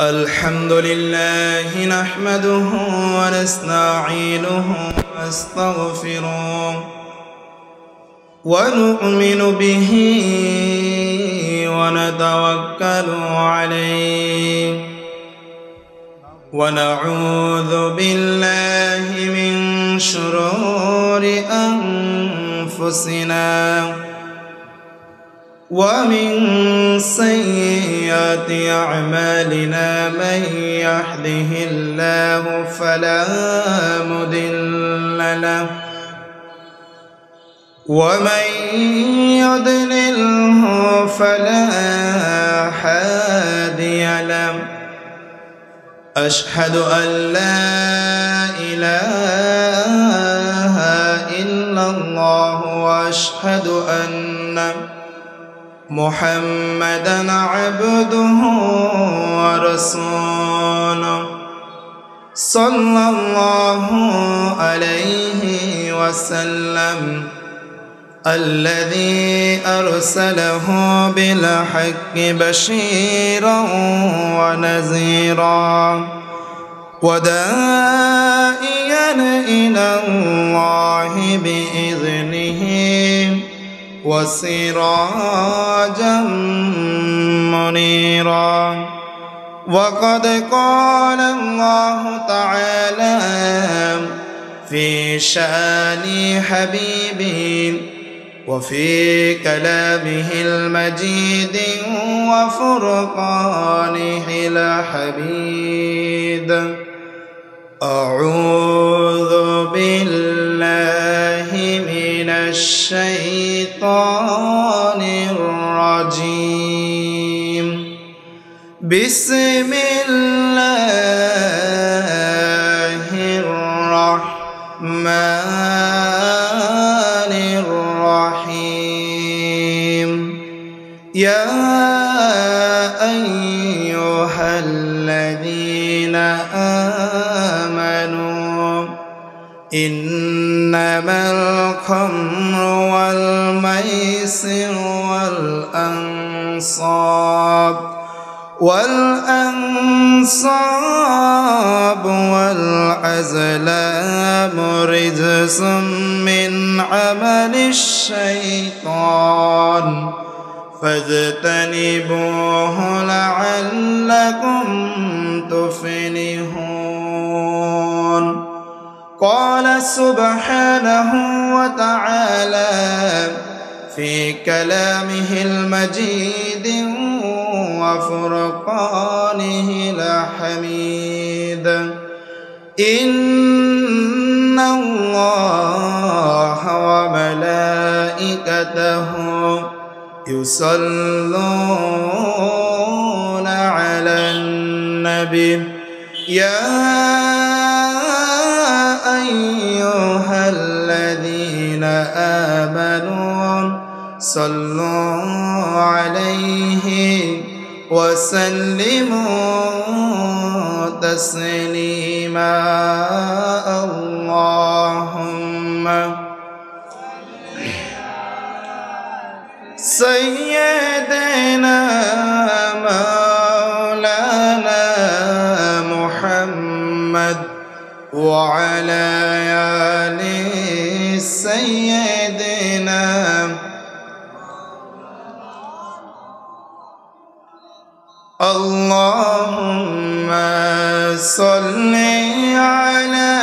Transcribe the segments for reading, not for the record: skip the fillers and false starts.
الحمد لله نحمده ونستعينه ونستغفره ونؤمن به ونتوكل عليه ونعوذ بالله من شرور أنفسنا ومن سيئات أعمالنا من يهده الله فلا مضل له ومن يضلله فلا هادي له أشهد أن لا إله إلا الله وأشهد أن محمدًا عبده ورسوله صلى الله عليه وسلم الذي أرسله بالحق بشيرا ونذيرا وداعيا إلى الله بإذنه وسراجا منيرا وقد قال الله تعالى في شأن حبيبه وفي كلامه المجيد وفرقانه الحميد أعوذ بالله من الشيطان الرجيم بسم الله الرحمن الرحيم يا أيها الذين آمنوا إنما الخمر والميسر والأنصاب والأزلام رجس من عمل الشيطان فاجتنبوه لعلكم تفلحون قال سبحانه وتعالى في كلامه المجيد وفرقانه الحميد إن الله وملائكته يصلون على النبي يا أيها الذين آمنوا صلوا عليه وسلموا تسليما اللهم سيدنا مولانا محمد وعلى آل سيدنا اللهم صل على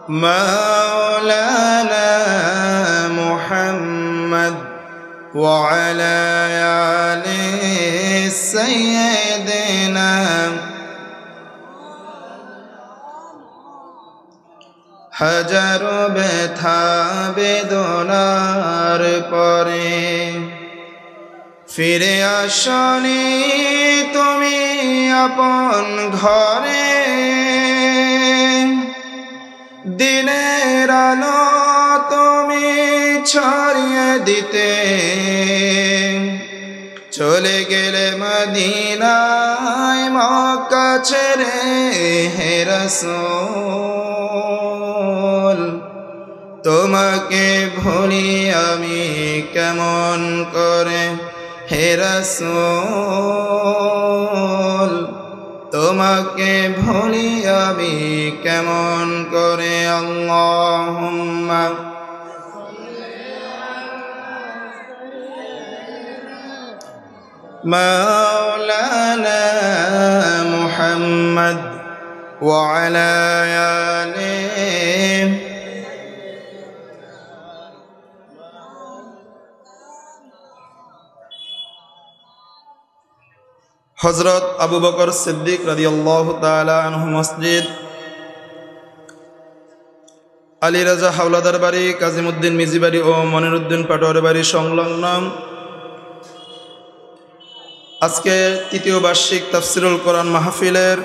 مولانا محمد وعلى آل سيدنا হাজার ব্যথা বেদনার পরে ফিরে আসনি তুমি আপন ঘরে দিনের আলো তুমি ছড়িয়ে দিতে চলে গেলে মদিনায় মক্কা ছেড়ে হে রাসূল তোমাকে ভুলি আমি কেমন করে হে রাসূল তোমাকে ভুলি আমি কেমন করে আল্লাহুম্মা মাওলানা মুহাম্মদ ওয়া আলা আলিহি হযরত আবু বকর সিদ্দিক রাদিয়াল্লাহু তাআলা আনহু মসজিদ, আলী রাজা হাওলাদার বাড়ি, কাজিমউদ্দিন মিজি বাড়ি ও মনিরউদ্দিন পাটোয়ারি বাড়ি সংলগ্ন আজকে তৃতীয় বার্ষিক তাফসিরুল কোরআন মাহফিলের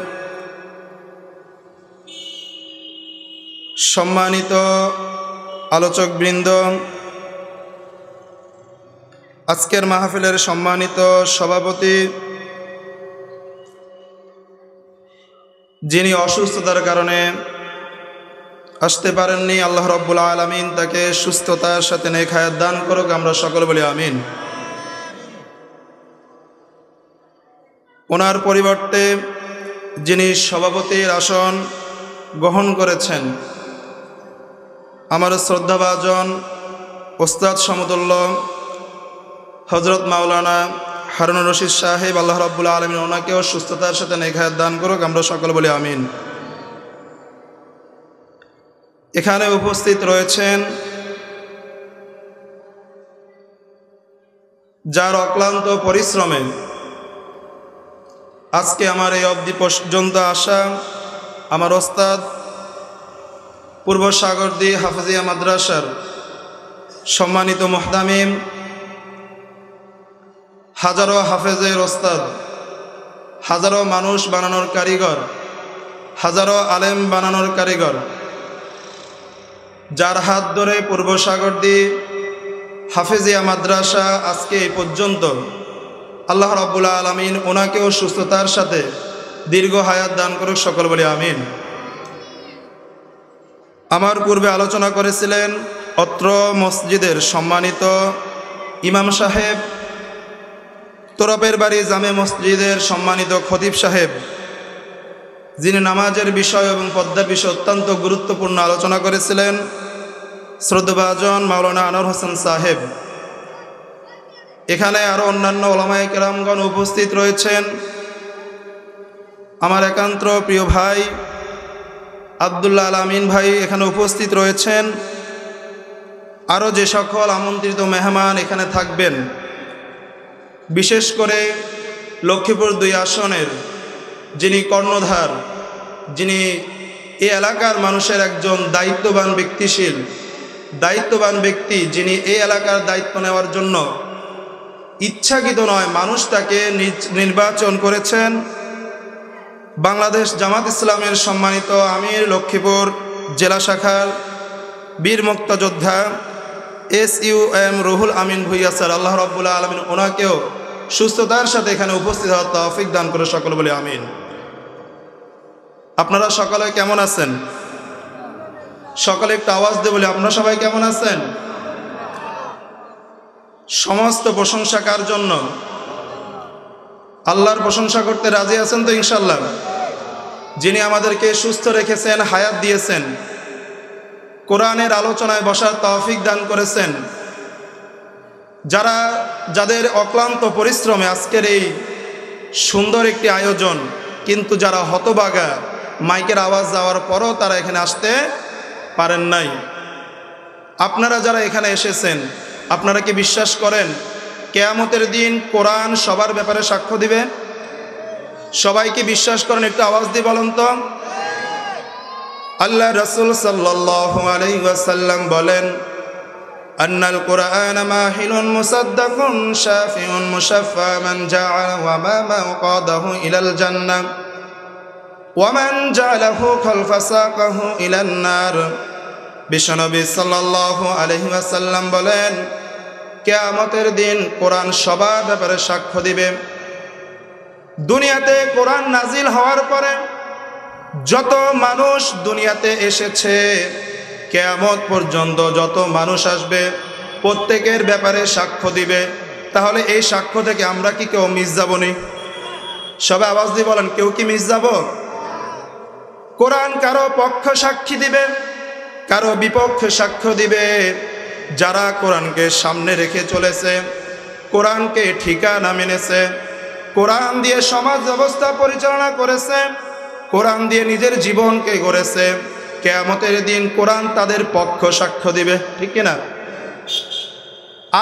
সম্মানিত আলোচকবৃন্দ, আজকের মাহফিলের সম্মানিত সভাপতি, যিনি অসুস্থতার কারণে আসতে পারেননি, আল্লাহ রাব্বুল আলামিন তাকে সুস্থতার সাথে নেক হায়াত দান করুক, আমরা সকলে বলি আমিন। ওনার পরিবর্তে যিনি সভাপতির আসন গ্রহণ করেছেন, আমার শ্রদ্ধাভাজন ওস্তাদ সমতুল্য হযরত মাওলানা হারুনুর রশিদ সাহেব, আল্লাহ রাব্বুল আলামিন ওনাকেও সুস্থতার সাথে নেক হায়াত দান করুক, আমরা সকলে বলি আমিন। এখানে উপস্থিত রয়েছেন যার অক্লান্ত পরিশ্রমে আজকে আমার এই অবধি পর্যন্ত আসা আমার ওস্তাদ পূর্ব সাগরদী হাফেজিয়া মাদ্রাসার সম্মানিত মুহতামিম, হাজারো হাফেজের ওস্তাদ, হাজারো মানুষ বানানোর কারিগর, হাজারো আলেম বানানোর কারিগর, যার হাত ধরে পূর্ব সাগরদী হাফেজিয়া মাদ্রাসা আজকে এই পর্যন্ত, আল্লাহ রাব্বুল আলামিন ওনাকেও সুস্থতার সাথে দীর্ঘ হায়াত দান করুক, সকল বলি আমিন। আমার পূর্বে আলোচনা করেছিলেন অত্র মসজিদের সম্মানিত ইমাম সাহেব, তোরপের বাড়ি জামে মসজিদের সম্মানিত খতিব সাহেব, যিনি নামাজের বিষয় এবং পর্দার বিষয় অত্যন্ত গুরুত্বপূর্ণ আলোচনা করেছিলেন, শ্রদ্ধাভাজন মাওলানা আনোয়ার হোসেন সাহেব। এখানে আরও অন্যান্য ওলামায়ে কেরামগণ উপস্থিত রয়েছেন। আমার একান্ত প্রিয় ভাই আব্দুল্লাহ আল আমিন ভাই এখানে উপস্থিত রয়েছেন। আরও যে সকল আমন্ত্রিত মেহমান এখানে থাকবেন, বিশেষ করে লক্ষ্মীপুর 2 আসনের যিনি কর্ণধার, যিনি এই এলাকার মানুষের একজন দায়িত্ববান ব্যক্তি, যিনি এই এলাকার দায়িত্ব নেওয়ার জন্য ইচ্ছাকৃত নয়, মানুষ তাকে নির্বাচন করেছেন, বাংলাদেশ জামাত ইসলামের সম্মানিত আমির, লক্ষ্মীপুর জেলা শাখার বীর মুক্তিযোদ্ধা SUM রুহুল আমিন ভুইয়া স্যার, আল্লাহ রাব্বুল আলামিন ওনাকেও সুস্থতার সাথে এখানে উপস্থিত হওয়ার তৌফিক দান করে, সকল বলি আমিন। আপনারা সকলে কেমন আছেন? সকলে একটু আওয়াজ দিয়ে বলি, আপনারা সবাই কেমন আছেন? সমস্ত প্রশংসা কার জন্য? আল্লাহর প্রশংসা করতে রাজি আছেন তো ইনশাল্লাহ? যিনি আমাদেরকে সুস্থ রেখেছেন, হায়াত দিয়েছেন, কোরআনের আলোচনায় বসার তৌফিক দান করেছেন, যাদের অক্লান্ত পরিশ্রমে আজকের এই সুন্দর একটি আয়োজন, কিন্তু যারা হতবাগা, মাইকের আওয়াজ যাওয়ার পরও তারা এখানে আসতে পারেন নাই। আপনারা যারা এখানে এসেছেন, আপনারা কি বিশ্বাস করেন কিয়ামতের দিন কোরআন সবার ব্যাপারে সাক্ষ্য দিবে? সবাই কি বিশ্বাস করেন? একটু আওয়াজ দিয়ে বলেন তো। আল্লাহ রাসূল সাল্লাল্লাহু আলাইহি ওয়াসাল্লাম বলেন, আন্নাল কুরআন মাহিলুন মুসাদ্দাকুন শাফিউন মুশাফফা মান জাআ ওয়া মা মাওকাদাহু ইলাল জান্নাহ ওয়া মান জাআলাহু খালফা সাকাহু ইলান নার। বিশ্বনবী সাল্লাল্লাহু আলাইহি ওয়াসাল্লাম বলেন, কিয়ামতের দিন কোরআন সবার ব্যাপারে সাক্ষ্য দিবে। দুনিয়াতে কোরআন নাজিল হওয়ার পরে যত মানুষ দুনিয়াতে এসেছে, কিয়ামত পর্যন্ত যত মানুষ আসবে, প্রত্যেকের ব্যাপারে সাক্ষ্য দিবে। তাহলে এই সাক্ষ্য থেকে আমরা কি কেউ মিস যাবো নি? সবাই আওয়াজ দিয়ে বলেন, কেউ কি মিস যাব? কোরআন কারো পক্ষ সাক্ষী দিবে, কারো বিপক্ষে সাক্ষ্য দিবে। যারা কোরআনকে সামনে রেখে চলেছে, কোরআনকে ঠিকানা মেনেছে, কোরআন দিয়ে সমাজ ব্যবস্থা পরিচালনা করেছে, কোরআন দিয়ে নিজের জীবনকে গড়েছে, কিয়ামতের দিন কোরআন তাদের পক্ষ সাক্ষ্য দিবে, ঠিক কিনা?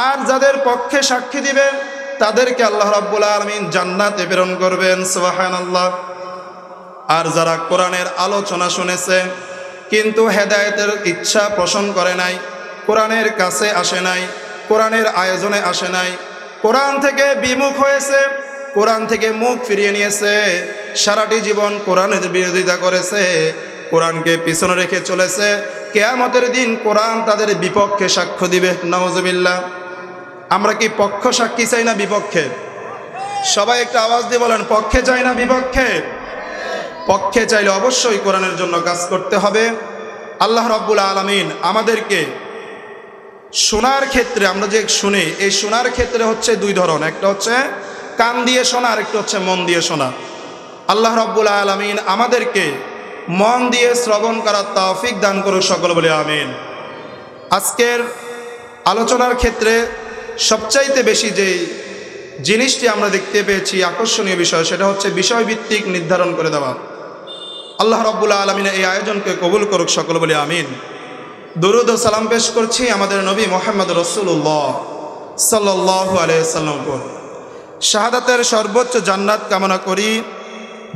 আর যাদের পক্ষে সাক্ষী দিবে তাদেরকে আল্লাহ রাব্বুল আলামিন জান্নাতে প্রেরণ করবেন, সুবহানাল্লাহ। আর যারা কোরআনের আলোচনা শুনেছে কিন্তু হেদায়েতের ইচ্ছা পোষণ করে নাই, কোরআনের কাছে আসে নাই, কোরআনের আয়োজনে আসে নাই, কোরআন থেকে বিমুখ হয়েছে, কোরআন থেকে মুখ ফিরিয়ে নিয়েছে, সারাটি জীবন কোরআনের বিরোধিতা করেছে, কোরআনকে পিছনে রেখে চলেছে, কিয়ামতের দিন কোরআন তাদের বিপক্ষে সাক্ষ্য দিবে। নাউজুবিল্লাহ। আমরা কি পক্ষ সাক্ষী চাই না বিপক্ষে? সবাই একটা আওয়াজ দিয়ে বলেন, পক্ষে চাই না বিপক্ষে? পক্ষে চাইলে অবশ্যই কোরআনের জন্য কাজ করতে হবে। আল্লাহ রাব্বুল আলামিন আমাদেরকে শোনার ক্ষেত্রে, আমরা যে শুনি, এই শোনার ক্ষেত্রে হচ্ছে দুই ধরন, একটা হচ্ছে কান দিয়ে শোনা, আর একটা হচ্ছে মন দিয়ে শোনা। আল্লাহ রাব্বুল আলামিন আমাদেরকে মন দিয়ে শ্রবণ করার তৌফিক দান করুক, সকল বলে আমিন। আজকের আলোচনার ক্ষেত্রে সবচাইতে বেশি যেই জিনিসটি আমরা দেখতে পেয়েছি আকর্ষণীয় বিষয়, সেটা হচ্ছে বিষয়ভিত্তিক নির্ধারণ করে দেওয়া। আল্লাহ রাব্বুল আলামিন এই আয়োজনকে কবুল করুক, সকল বলে আমিন। দরুদ ও সালাম পেশ করছি আমাদের নবী মুহাম্মদ রাসূলুল্লাহ সাল্লাল্লাহু আলাইহি ওয়াসাল্লাম পর। শাহাদাতের সর্বোচ্চ জান্নাত কামনা করি।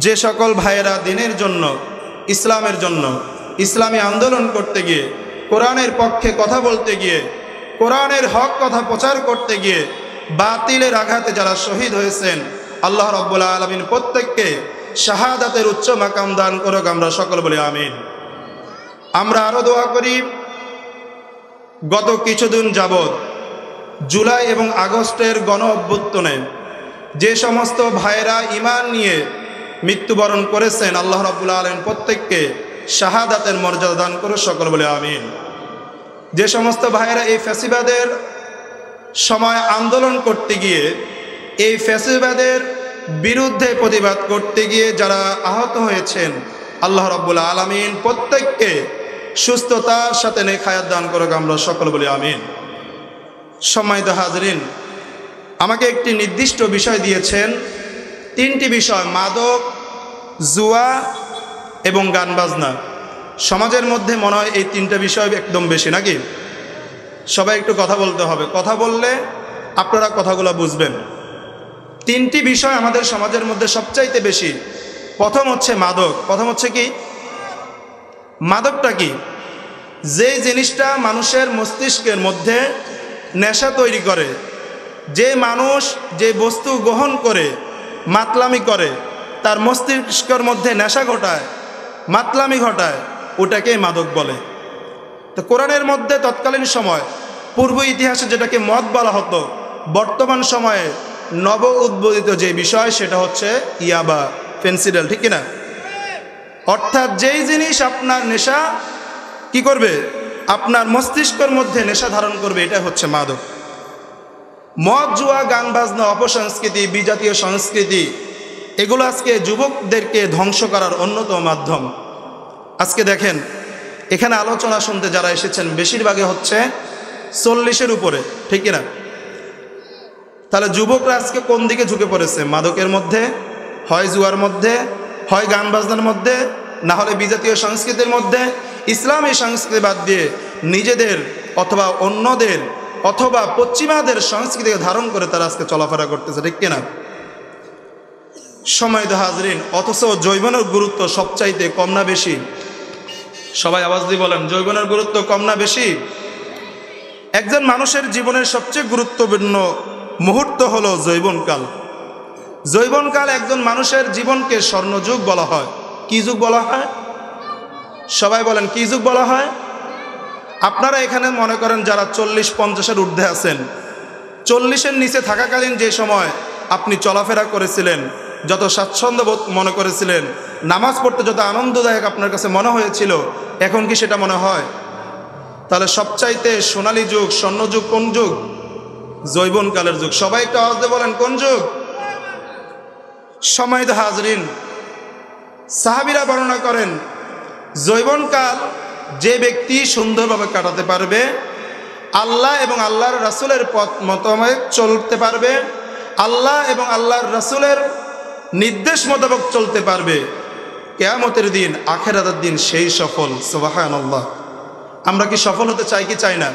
যে সকল ভাইয়েরা দিনের জন্য, ইসলামের জন্য, ইসলামী আন্দোলন করতে গিয়ে, কোরআনের পক্ষে কথা বলতে গিয়ে, কোরআনের হক কথা প্রচার করতে গিয়ে বাতিলের আঘাতে যারা শহীদ হয়েছেন, আল্লাহ রাব্বুল আলামিন প্রত্যেককে শাহাদাতের উচ্চ মাকাম দান করুক, আমরা সকল বলি আমিন। আমরা আরও দোয়া করি, গত কিছুদিন যাবৎ জুলাই এবং আগস্টের গণ অভ্যুত্থানে যে সমস্ত ভাইয়েরা ঈমান নিয়ে মৃত্যুবরণ করেছেন, আল্লাহ রাব্বুল আলামিন প্রত্যেককে শাহাদাতের মর্যাদা দান করুক, সকল বলে আমিন। যে সমস্ত ভাইয়েরা এই ফ্যাসিবাদের সময় আন্দোলন করতে গিয়ে, এই ফ্যাসিবাদের বিরুদ্ধে প্রতিবাদ করতে গিয়ে যারা আহত হয়েছেন, আল্লাহ রাব্বুল আলামিন প্রত্যেককে সুস্থতার সাথে নেক হায়াত দান করুক, আমরা সকল বলি আমিন। সম্মানিত হাজরিন, আমাকে একটি নির্দিষ্ট বিষয় দিয়েছেন, তিনটি বিষয়, মাদক, জুয়া এবং গান বাজনা। সমাজের মধ্যে মনে হয় এই তিনটা বিষয় একদম বেশি, নাকি? সবাই একটু কথা বলতে হবে, কথা বললে আপনারা কথাগুলো বুঝবেন। তিনটি বিষয় আমাদের সমাজের মধ্যে সবচাইতে বেশি। প্রথম হচ্ছে মাদক। প্রথম হচ্ছে কি? মাদকটা কি? যে জিনিসটা মানুষের মস্তিষ্কের মধ্যে নেশা তৈরি করে, যে মানুষ যে বস্তু গ্রহণ করে মাতলামি করে, তার মস্তিষ্কের মধ্যে নেশা ঘটায়, মাতলামি ঘটায়, ওটাকে মাদক বলে। তো কোরআনের মধ্যে তৎকালীন সময়, পূর্ব ইতিহাসে যেটাকে মদ বলা হতো, বর্তমান সময়ে নব উদ্বোধিত যে বিষয় সেটা হচ্ছে ইয়াবা, ফেন্সিডাল, ঠিক কিনা? অর্থাৎ যেই জিনিস আপনার নেশা কি করবে, আপনার মস্তিষ্কের মধ্যে নেশা ধারণ করবে, এটা হচ্ছে মাদক। মদ, জুয়া, গান বাজনা, অপসংস্কৃতি, বিজাতীয় সংস্কৃতি, এগুলো আজকে যুবকদেরকে ধ্বংস করার অন্যতম মাধ্যম। আজকে দেখেন, এখানে আলোচনা শুনতে যারা এসেছেন বেশিরভাগই হচ্ছে 40-এর উপরে, ঠিক কিনা? তাহলে যুবকরা আজকে কোন দিকে ঝুঁকে পড়েছে? মাদকের মধ্যে, হয় জুয়ার মধ্যে, হয় গান বাজনার মধ্যে, না হলে বিজাতীয় সংস্কৃতির মধ্যে। ইসলামী সংস্কৃতি বাদ দিয়ে নিজেদের অথবা অন্যদের অথবা পশ্চিমাদের সংস্কৃতিকে ধারণ করে তারা আজকে চলাফেরা করতেছে, ঠিক কিনা? সম্মানিত হাজরিন, অথচ যৌবনের গুরুত্ব সবচাইতে কম না বেশি? সবাই আওয়াজ দিয়ে বলেন, যৌবনের গুরুত্ব কম না বেশি? একজন মানুষের জীবনের সবচেয়ে গুরুত্বপূর্ণ মুহূর্ত হলো যৌবনকাল। যৌবনকাল একজন মানুষের জীবনকে স্বর্ণযুগ বলা হয়। কি যুগ বলা হয়? সবাই বলেন, কি যুগ বলা হয়? আপনারা এখানে মনে করেন যারা 40-50-এর ঊর্ধ্বে আছেন, 40-এর নিচে থাকাকালীন যে সময় আপনি চলাফেরা করেছিলেন, যত স্বাচ্ছন্দ্য বোধ মনে করেছিলেন, নামাজ পড়তে যত আনন্দদায়ক আপনার কাছে মনে হয়েছিল, এখন কি সেটা মনে হয়? তাহলে সবচাইতে সোনালী যুগ, স্বর্ণযুগ কোন যুগ? যৌবনকালের যুগ। সবাই একটু আওয়াজ দিয়ে বলেন কোন যুগ? সম্মানিত হাজরিন, সাহাবীরা বর্ণনা করেন যৌবনকাল যে ব্যক্তি সুন্দরভাবে কাটাতে পারবে, আল্লাহ এবং আল্লাহর রাসূলের পথ মোতাবেক চলতে পারবে, আল্লাহ এবং আল্লাহর রাসূলের নির্দেশ মোতাবেক চলতে পারবে, কিয়ামতের দিন আখিরাতের দিন সেই সফল। সুবহানাল্লাহ। আমরা কি সফল হতে চাই কি চাই না?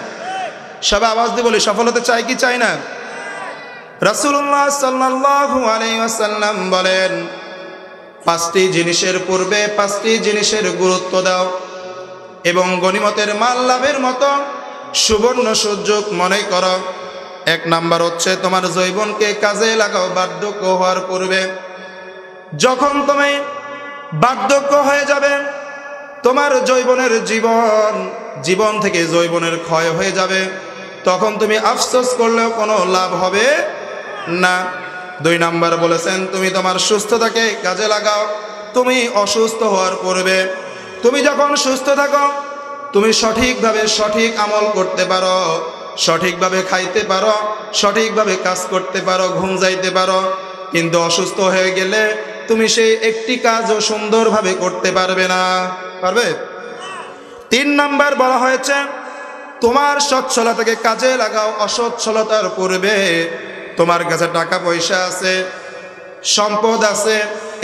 সবাই আওয়াজ দিয়ে বলি, সফল হতে চাই কি চাই না? রাসূলুল্লাহ সাল্লাল্লাহু আলাইহি ওয়াসাল্লাম বলেন, পাঁচটি জিনিসের পূর্বে পাঁচটি জিনিসের গুরুত্ব দাও এবং গনিমতের মাল লাভের মতো সুবর্ণ সুযোগ মনে করো। এক নাম্বার হচ্ছে তোমার যৌবনকে কাজে লাগাও বার্ধক্য হওয়ার পূর্বে। যখন তুমি বার্ধক্য হয়ে যাবে, তোমার যৌবনের জীবন থেকে যৌবনের ক্ষয় হয়ে যাবে, তখন তুমি আফসোস করলেও কোনো লাভ হবে না। দুই নাম্বার বলেছেন তুমি তোমার সুস্থতাকে কাজে লাগাও। তুমি অসুস্থ হওয়ার পূর্বে, তুমি যখন সুস্থ থাকো, তুমি সঠিকভাবে সঠিক আমল করতে পারো, সঠিকভাবে খাইতে পারো, সঠিকভাবে কাজ করতে পারো, ঘুম যাইতে পারো। কিন্তু অসুস্থ হয়ে গেলে তুমি সেই একটি কাজও সুন্দরভাবে করতে পারবে না। পারবে? তিন নাম্বার বলা হয়েছে তোমার সচ্ছলতাকে কাজে লাগাও। অসচ্ছলতার পূর্বে তোমার কাছে টাকা পয়সা আছে, সম্পদ আছে,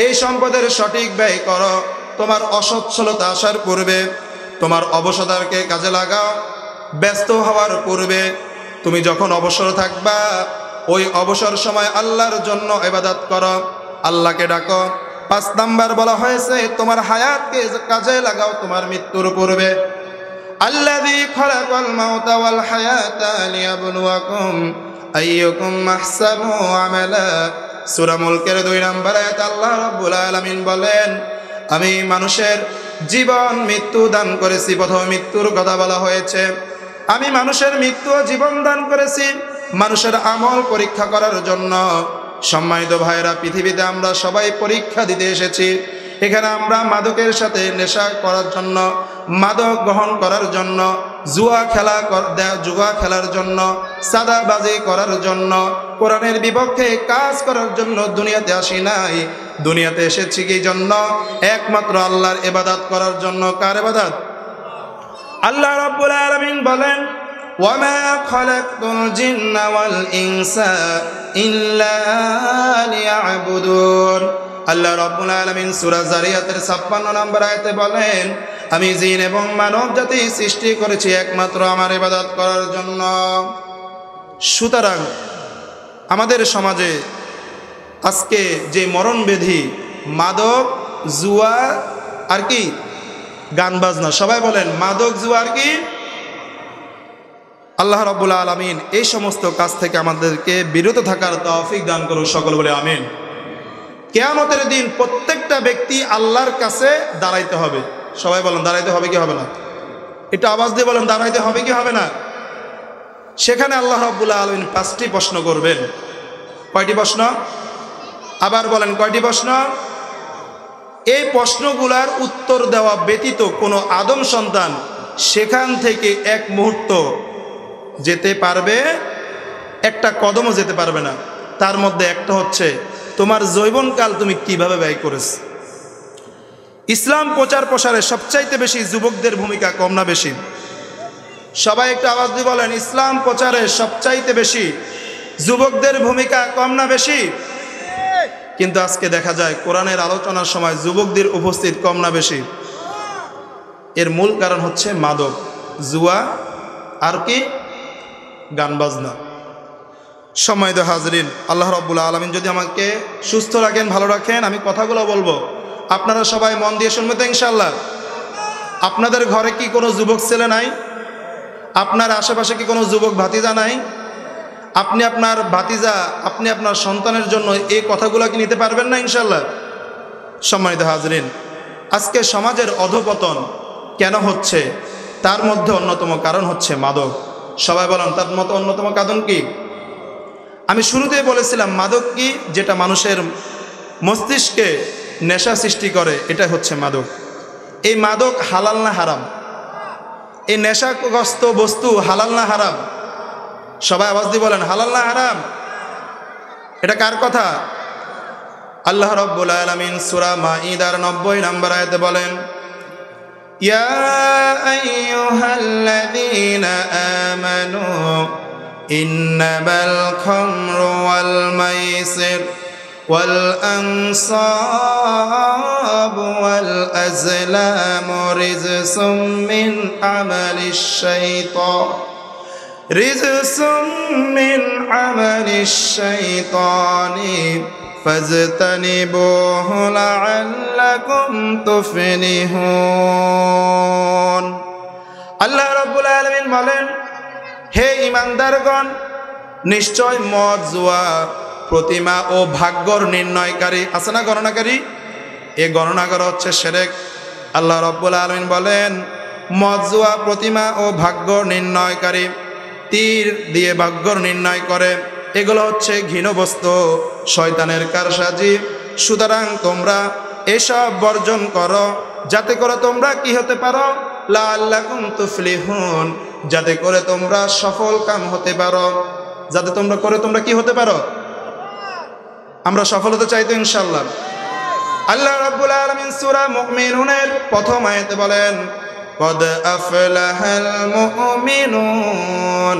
এই সম্পদের সঠিক ব্যয় করো। তোমার অসচ্ছলতা আসার পূর্বে তোমার অবসরকে কাজে লাগাও। ব্যস্ত হওয়ার পূর্বে তুমি যখন অবসর থাকবা, ওই অবসর সময় আল্লাহর জন্য ইবাদত করো, আল্লাহকে ডাকো। পাঁচ নাম্বার বলা হয়েছে তোমার হায়াতকে কাজে লাগাও তোমার মৃত্যুর পূর্বে। আল্লাযী খালাকাল মাউতা ওয়াল হায়াতা লিয়াবলুয়াকুম আইয়ুকুম আহসানু আমালা। সূরা মুলকের 2 নম্বর আয়াত আল্লাহ রাব্বুল আলামিন বলেন, আমি মানুষের জীবন মৃত্যু দান করেছি। প্রথমে মৃত্যুর কথা বলা হয়েছে। আমি মানুষের মৃত্যু ও জীবন দান করেছি মানুষের আমল পরীক্ষা করার জন্য। সম্মানিত ভাইরা, পৃথিবীতে আমরা সবাই পরীক্ষা দিতে এসেছি। এখানে আমরা মাদকের সাথে নেশা করার জন্য, মাদক গ্রহণ করার জন্য, জুয়া খেলার জন্য, সাদাবাজি করার জন্য, কোরআনের বিপক্ষে কাজ করার জন্য দুনিয়াতে আসি নাই। দুনিয়াতে এসেছি কি জন্য? একমাত্র আল্লাহর ইবাদত করার জন্য। কার ইবাদত? আল্লাহ রাব্বুল আলামিন বলেন, ওয়ামা খালাকতুল জিন্না ওয়াল ইনসা ইল্লা লিয়াবুদুন। আল্লাহ রাব্বুল আলামিন সূরা যারিয়াতের 56 নম্বর আয়াতে বলেন, আমি জিন এবং মানব জাতি সৃষ্টি করেছি একমাত্র আমার ইবাদত করার জন্য। সুতরাং আমাদের সমাজে আজকে যে মরণব্যাধি মাদক, জুয়া আর কি গান বাজনা, সবাই বলেন মাদক, জুয়া আর কি। আল্লাহ রাব্বুল আলামিন এই সমস্ত কাজ থেকে আমাদেরকে বিরত থাকার তৌফিক দান করুন। সকল বলে আমিন। কিয়ামতের দিন প্রত্যেকটা ব্যক্তি আল্লাহর কাছে দাঁড়াইতে হবে। সবাই বলেন দাঁড়াইতে হবে কি হবে না? এটা আওয়াজ দিয়ে বলেন দাঁড়াইতে হবে কি হবে না? সেখানে আল্লাহ রাব্বুল আলামিন 5টি প্রশ্ন করবেন। কয়টি প্রশ্ন? আবার বলেন কয়টি প্রশ্ন? এই প্রশ্নগুলার উত্তর দেওয়া ব্যতীত কোনো আদম সন্তান সেখান থেকে এক মুহূর্ত যেতে পারবে, একটা কদমও যেতে পারবে না। তার মধ্যে একটা হচ্ছে তোমার যৌবনকাল তুমি কিভাবে ব্যয় করেছ। ইসলাম প্রচার প্রসারে সবচাইতে বেশি যুবকদের ভূমিকা কম না বেশি? সবাই একটু আওয়াজ দিয়ে বলেন, ইসলাম প্রচারে সবচাইতে বেশি যুবকদের ভূমিকা কম না বেশি? কিন্তু আজকে দেখা যায় কোরআনের আলোচনার সময় যুবকদের উপস্থিত কম না বেশি? এর মূল কারণ হচ্ছে মাদক, জুয়া আর কি গান বাজনা। সম্মানিত হাজরিন, আল্লাহ রাব্বুল আলামিন যদি আমাকে সুস্থ রাখেন, ভালো রাখেন, আমি কথাগুলো বলবো, আপনারা সবাই মন দিয়ে শুনবেন তো ইনশাআল্লাহ। আপনাদের ঘরে কি কোনো যুবক ছেলে নাই? আপনার আশেপাশে কি কোনো যুবক ভাতিজা নাই? আপনি আপনার ভাতিজা, আপনি আপনার সন্তানের জন্য এই কথাগুলো কি নিতে পারবেন না ইনশাআল্লাহ? সম্মানিত হাজরিন, আজকে সমাজের অধঃপতন কেন হচ্ছে? তার মধ্যে অন্যতম কারণ হচ্ছে মাদক। সবাই বলেন তার মতো অন্যতম কারণ কি? আমি শুরুতেই বলেছিলাম মাদক কি, যেটা মানুষের মস্তিষ্কে নেশা সৃষ্টি করে, এটা হচ্ছে মাদক। এই মাদক হালাল না হারাম? এই নেশাগ্রস্ত বস্তু হালাল না হারাম? সবাই আওয়াজ দিয়ে বলেন হালাল না হারাম? এটা কার কথা? আল্লাহ রাব্বুল আলামিন সূরা মাঈদার 90 নম্বর আয়াতে বলেন, ইয়া আইয়ুহাল্লাযীনা আমানু ইন্নামাল খামরু ওয়াল মাইসির ওয়াল আনসাবু ওয়াল আজলামু রিজসুম মিন আমালিশ শাইতান রিজসুম মিন আমালিশ শাইতানি ফাজতানিবুহু লাআল্লাকুম তুফলিহুন। আল্লাহ রাব্বুল আলামিন বলেন, হে ঈমানদারগণ, নিশ্চয় মদ, জুয়া, প্রতিমা ও ভাগ্যর নির্ণয়কারী আছে না গণনাকারী, এই গণনা করা হচ্ছে শিরক। আল্লাহ রাব্বুল আলামিন বলেন, মদ, জুয়া, প্রতিমা ও ভাগ্য নির্ণয়কারী, তীর দিয়ে ভাগ্য নির্ণয় করে, এগুলো হচ্ছে ঘৃণ্য বস্তু, শয়তানের কারসাজি। সুতরাং তোমরা এসব বর্জন করো, যাতে করে তোমরা কি হতে পারো? লাআল্লাকুম তুফলিহুন, যাতে করে তোমরা সফল কাম হতে পারো, যাতে তোমরা করে তোমরা কি হতে পারো? আমরা সফল হতে চাই তো ইনশাআল্লাহ। আল্লাহ রাব্বুল আলামিন সূরা মুমিনুনের প্রথম আয়াতে বলেন, কদ আফলাহাল মুমিনুন,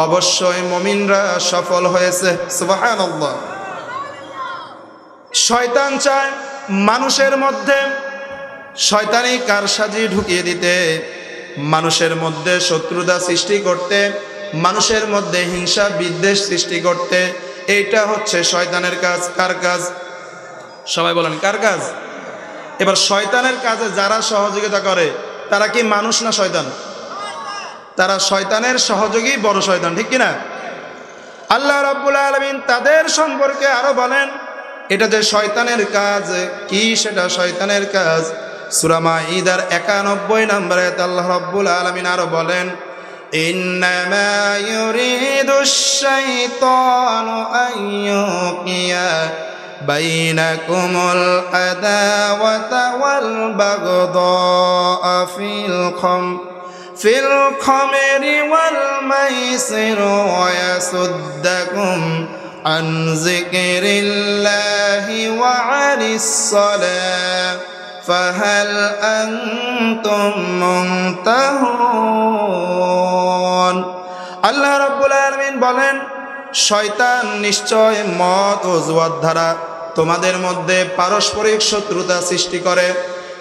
অবশ্যই মুমিনরা সফল হয়েছে। সুবহানাল্লাহ। শয়তান চায় মানুষের মধ্যে শয়তানি কারসাজি ঢুকিয়ে দিতে, মানুষের মধ্যে শত্রুতা সৃষ্টি করতে, মানুষের মধ্যে হিংসা বিদ্বেষ সৃষ্টি করতে। এইটা হচ্ছে শয়তানের কাজ। কার কাজ? সবাই বলেন কার কাজ? এবার শয়তানের কাজে যারা সহযোগিতা করে তারা কি মানুষ না শয়তান? তারা শয়তানের সহযোগী, বড় শয়তান, ঠিক কিনা? আল্লাহ রাব্বুল আলামিন তাদের সম্পর্কে আরো বলেন, এটা যে শয়তানের কাজ, কি সেটা শয়তানের কাজ? সূরা মাঈদার 91 নম্বর আয়াতে আল্লাহ রাব্বুল আলামিন আরো বলেন, ইন্নামা ইউরিদুশ শাইতানু আইয়ুকিয়া বাইনাকুমুল আদাওয়াতা ওয়াল বাগদা ফিল খামরি ওয়াল মাইসির ওয়া ইয়াসুদ্দাকুম আন যিকরিল্লাহি ওয়া আনিস সালাহ ফাহাল আনতুম মুনতাহুন। আল্লাহ রাব্বুল আলামিন বলেন, শয়তান নিশ্চয় মদ ও জুয়ার দ্বারা তোমাদের মধ্যে পারস্পরিক শত্রুতা সৃষ্টি করে।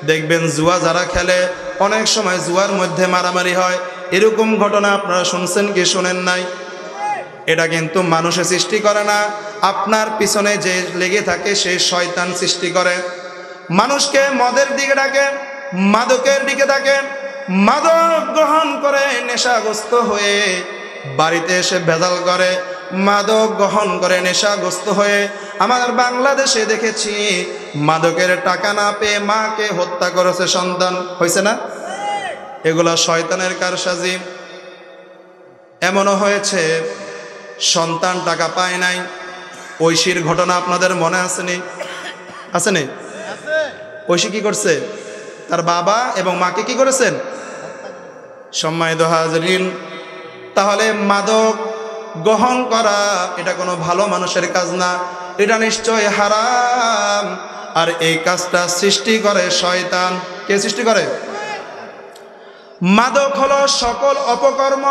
দেখবেন জুয়া যারা খেলে অনেক সময় জুয়ার মধ্যে মারামারি হয়। এরকম ঘটনা আপনারা শুনছেন কি শোনেন নাই? এটা কিন্তু মানুষে সৃষ্টি করে না, আপনার পিছনে যে লেগে থাকে সেই শয়তান সৃষ্টি করে। মানুষকে মদের দিকে ডাকে, মাদকের দিকে ডাকে, মাদক গ্রহণ করে নেশাগ্রস্ত হয়ে বাড়িতে এসে ভেজাল করে, মাদক গ্রহণ করে নেশাগ্রস্ত হয়ে আমার বাংলাদেশে দেখেছি মাদকের টাকা না পেয়ে মাকে হত্যা করেছে সন্তান। হয়েছে না? এগুলা শয়তানের কারসাজি। এমনও হয়েছে সন্তান টাকা পায় নাই, ঐশীর ঘটনা আপনাদের মনে আসেনি? আসেনি? ঐশী কি করছে? তার বাবা এবং মাকে কি করেছেন? সম্মানিত হাজরিন, তাহলে মাদক গ্রহণ করা এটা কোনো ভালো মানুষের কাজ না, এটা নিশ্চয় হারাম। আর এই কাজটা সৃষ্টি করে শয়তান। কে সৃষ্টি করে? মাদক হলো সকল অপকর্ম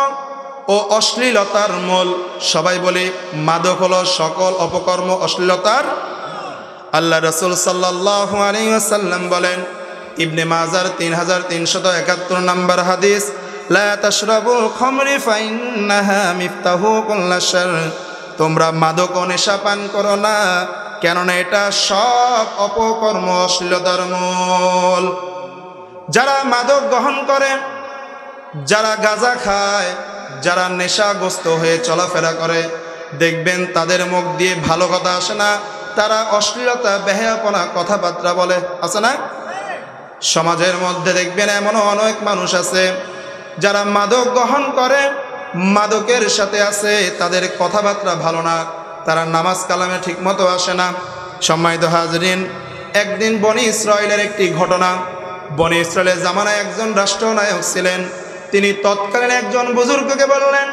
ও অশ্লীলতার মূল। সবাই বলি মাদক হলো সকল অপকর্ম অশ্লীলতার। আল্লাহ রাসূল সাল্লাল্লাহু আলাইহি ওয়াসাল্লাম বলেন, ইবনে মাজার 3371 নম্বর হাদিস, লা তাশরাবুল খামরি ফাইন্নাহা মিফতাহু কুল্লি শার, তোমরা মাদক ও নেশা পান করো না, কেননা এটা সব অপকর্ম অশ্লীলতার মূল। যারা মাদক গ্রহণ করে, যারা গাঁজা খায়, যারা নেশাগ্রস্ত হয়ে চলাফেরা করে, দেখবেন তাদের মুখ দিয়ে ভালো কথা আসে না, তারা অশ্লীলতা বেহায়াপনা কথাবার্তা বলে। আছে না? সমাজের মধ্যে দেখবেন এমনও অনেক মানুষ আছে যারা মাদক গ্রহণ করে, মাদকের সাথে আছে, তাদের কথাবার্তা ভালো না, তারা নামাজ কালামে ঠিকমতো আসে না। সম্মানিত হাজরিন, একদিন বনি ইসরায়েলের একটি ঘটনা। বনি ইসরায়েলের জামানায় একজন রাষ্ট্রনায়ক ছিলেন। তিনি তৎকালীন একজন বুজুর্গকে বললেন,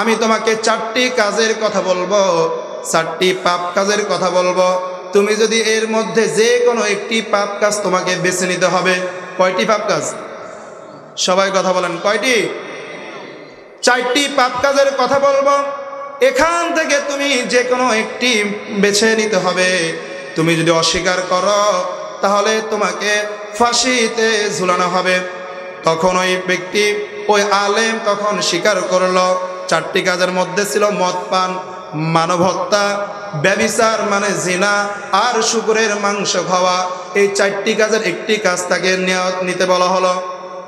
আমি তোমাকে 4টি কাজের কথা বলবো, 4টি পাপ কাজের কথা বলবো। তুমি যদি এর মধ্যে যে কোনো একটি পাপ কাজ তোমাকে বেছে নিতে হবে। কয়টি পাপ কাজ? সবাই কথা বলেন, কয়টি? 4টি পাপ কাজের কথা বলবো। এখান থেকে তুমি যে কোনো একটি বেছে নিতে হবে। তুমি যদি অস্বীকার করো তাহলে তোমাকে ফাঁসিতে ঝুলানো হবে। তখন ওই ব্যক্তি, ওই আলেম তখন স্বীকার করলো 4টি কাজের মধ্যে ছিল মদ পান, মানব হত্যা, ব্যভিচার মানে জিনা, আর শুকরের মাংস খাওয়া। এই 4টি কাজের একটি কাজ তাকে নিতে বলা হলো।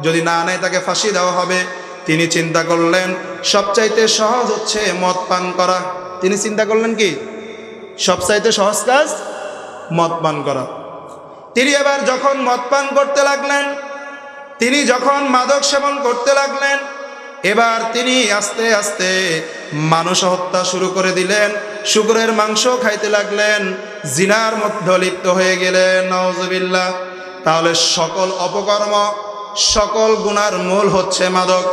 যদি না নেয় তাকে ফাঁসি দেওয়া হবে। তিনি চিন্তা করলেন সবচাইতে সহজ হচ্ছে মদ পান করা। তিনি চিন্তা করলেন কি সবচাইতে সহজ কাজ মদ পান করা। তিনি এবার যখন মদ পান করতে লাগলেন, তিনি যখন মাদক সেবন করতে লাগলেন, এবার তিনি আস্তে আস্তে মানুষ হত্যা শুরু করে দিলেন, শুকরের মাংস খাইতে লাগলেন, জিনার মধ্যে লিপ্ত হয়ে গেলেন। নাউজুবিল্লাহ। তাহলে সকল অপকর্ম, সকল গুনার মূল হচ্ছে মাদক।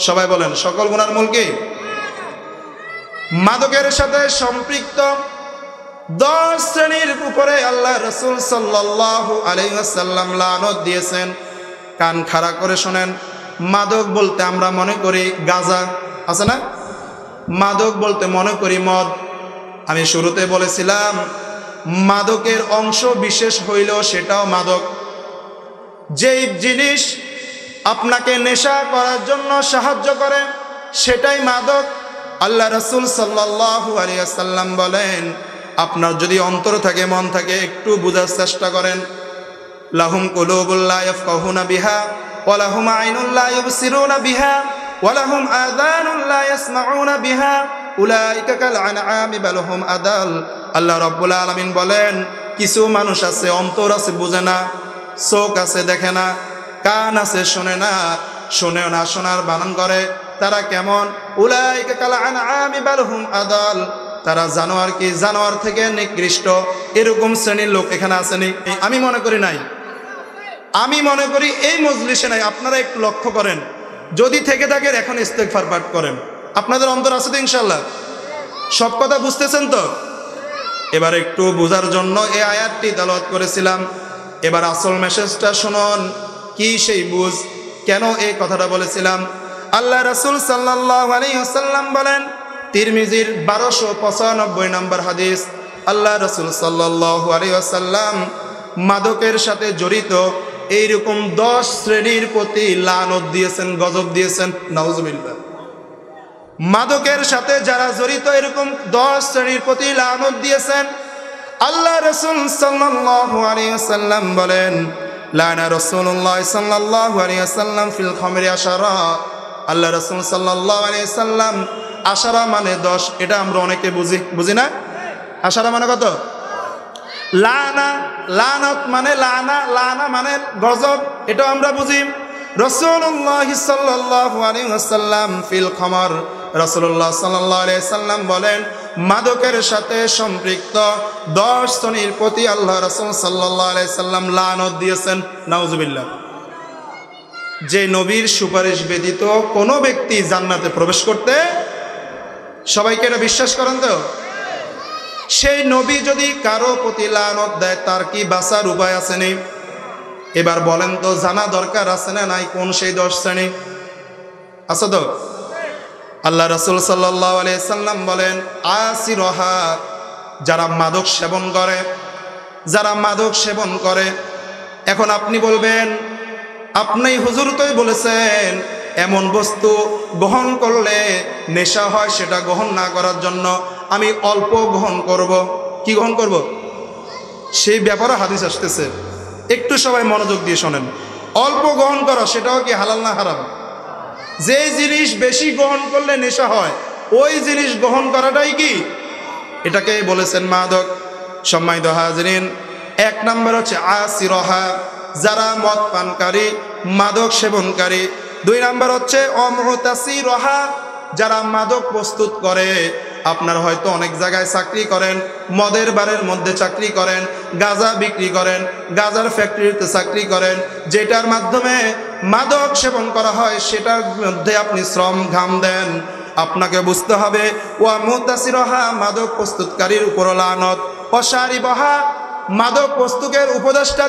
সবাই বলেন সকল গুনার মূল কি? মাদকের সাথে সম্পৃক্ত 10 শ্রেণীর উপরে আল্লাহ রাসূল সাল্লাল্লাহু আলাইহি ওয়াসাল্লাম লানত দিয়েছেন। কান খাড়া করে শোনেন। মাদক বলতে আমরা মনে করি গাঁজা, আছে না? মাদক বলতে মনে করি মদ। আমি শুরুতে বলেছিলাম মাদকের অংশ বিশেষ হইলেও সেটাও মাদক। যেই জিনিস আপনাকে নেশা করার জন্য সাহায্য করে সেটাই মাদক। আল্লাহ রাসূল সাল্লাল্লাহু আলাইহি ওয়াসাল্লাম বলেন, আপনার যদি অন্তর থাকে, মন থাকে, একটু বোঝার চেষ্টা করেন। লাহুম কুলুবুল লা ইয়াফকাহুনা বিহা ওয়া লাহুম আইনুন লা ইউবসিরুনা বিহা ওয়া লাহুম আযানুন লা ইয়াসমাউনা বিহা উলাইকা কাল আনআমি বাল হুম আদাল। আল্লাহ রাব্বুল আলামিন বলেন, কিছু মানুষ আছে অন্তর আছে বুঝে না, চোখ আছে দেখে না, কান আছে শোনে না, শোনেও না, শোনার বানান করে। তারা কেমন? উলাইকা কাল আনআমি বাল হুম আদাল। তারা জানোয়ার, কি জানোয়ার থেকে নিকৃষ্ট। এরকম শ্রেণীর লোক এখানে আসেনি? আমি মনে করি নাই, আমি মনে করি এই মজলিসে নাই। আপনারা একটু লক্ষ্য করেন, যদি থেকে থাকেন এখন ইস্তেগফার পাঠ করেন। আপনাদের অন্তর আছে তো ইনশাআল্লাহ? সব কথা বুঝতেছেন তো? এবার একটু বোঝার জন্য এই আয়াতটি তেলাওয়াত করেছিলাম। এবার আসল মেসেজটা শুনুন, কি সেই বুঝ, কেন এই কথাটা বলেছিলাম। আল্লাহ রাসূল সাল্লাল্লাহু আলাইহি ওয়াসাল্লাম বলেন, তিরমিজির 1295 নম্বর হাদিস, আল্লাহ রাসূল সাল্লাল্লাহু আলাইহি ওয়াসাল্লাম মাদকের সাথে জড়িত এইরকম 10 শ্রেণীর প্রতি লানত দিয়েছেন, গজব দিয়েছেন। নাউজুবিল্লাহ। মাদকের সাথে যারা জড়িত এরকম 10 শ্রেণীর প্রতি লানত দিয়েছেন। আল্লাহ রাসূল সাল্লাল্লাহু আলাইহি ওয়াসাল্লাম বলেন, লানা রাসূলুল্লাহ সাল্লাল্লাহু আলাইহি ওয়াসাল্লাম ফিল খামরি আশারা। আল্লাহ রাসূল সাল্লাল্লাহু আলাইহি ওয়াসাল্লাম, আশারা মানে 10, এটা আমরা অনেকে বুঝি না। আশারা মানে কত? লানা, লানত মানে লানা, লানা মানে গজব, এটাও আমরা বুঝি। রাসূলুল্লাহ সাল্লাল্লাহু আলাইহি ওয়াসাল্লাম ফিল খামর, রাসূলুল্লাহ সাল্লাল্লাহু আলাইহি ওয়াসাল্লাম বলেন, মাদকের সাথে সম্পৃক্ত 10 শ্রেণীর প্রতি আল্লাহ রাসূল সাল্লাল্লাহু আলাইহি ওয়াসাল্লাম লানত দিয়েছেন। নাউজুবিল্লাহ। যে নবীর সুপারিশ ব্যতীত কোনো ব্যক্তি জান্নাতে প্রবেশ করতে, সবাইকে এটা বিশ্বাস করেন তো? সেই নবী যদি কারো প্রতি লানত দেয়, তার কি বাঁচার উপায় আছে নি? এবার বলেন তো, জানা দরকার আছে না নাই কোন সেই 10 শ্রেণী? আছে তো? আল্লাহ রাসূল সাল্লাল্লাহু আলাইহি সাল্লাম বলেন, আসিরহা, যারা মাদক সেবন করে, যারা মাদক সেবন করে। এখন আপনি বলবেন, আপনি হুজুর তোই বলেছেন এমন বস্তু গ্রহণ করলে নেশা হয়, সেটা গ্রহণ না করার জন্য আমি অল্প গ্রহণ করব। কি গ্রহণ করব? সেই ব্যাপারে হাদিস আসতেছে, একটু সবাই মনোযোগ দিয়ে শোনেন। অল্প গ্রহণ করা সেটাও কি হালাল না হারাম? যে জিনিস বেশি গ্রহণ করলে নেশা হয়, ওই জিনিস গ্রহণ করাটাই কি? এটাকে বলেছেন মাদক। সম্মানিত হাজরিন, 1 নম্বর হচ্ছে আসিরহা, যারা মদ পানকারী, মাদক সেবনকারী। 2 নম্বর হচ্ছে অমুতাসিরহা, যারা মাদক প্রস্তুত করে। আপনার হয়তো অনেক জায়গায় চাকরি করেন, মদের বারের মধ্যে চাকরি করেন, গাঁজা বিক্রি করেন, গাঁজার ফ্যাক্টরিতে চাকরি করেন, যেটার মাধ্যমে মাদক সেবন করা হয়, সেটার মধ্যে আপনি শ্রম ঘাম দেন। আপনাকে বুঝতে হবে ওয়া মুতাসিরহা মাদক প্রস্তুতকারীর উপর লানত, অশারিবহা মাদক প্রস্তুতের উপদেষ্টা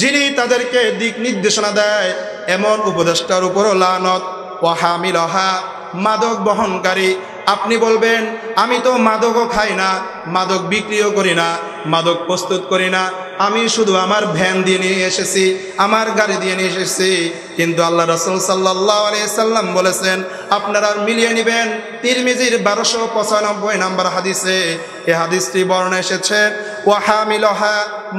যিনি তাদেরকে দিক নির্দেশনা দেয় এমন উপদেষ্টার উপরও লানত, ওয়া হামিলহা মাদক বহনকারী। আপনি বলবেন আমি তো মাদকও খাই না, মাদক বিক্রিও করি না, মাদক প্রস্তুত করি না, আমি শুধু আমার ভ্যান দিয়ে নিয়ে এসেছি, আমার গাড়ি দিয়ে নিয়ে এসেছি। কিন্তু আল্লাহ রাসূল সাল্লাল্লাহু আলাইহি সাল্লাম বলেছেন, আপনারা মিলিয়ে নেবেন তিরমিজির 1295 নম্বর হাদিসে এই হাদিসটি বর্ণনা এসেছে, ওয়া হামিলহা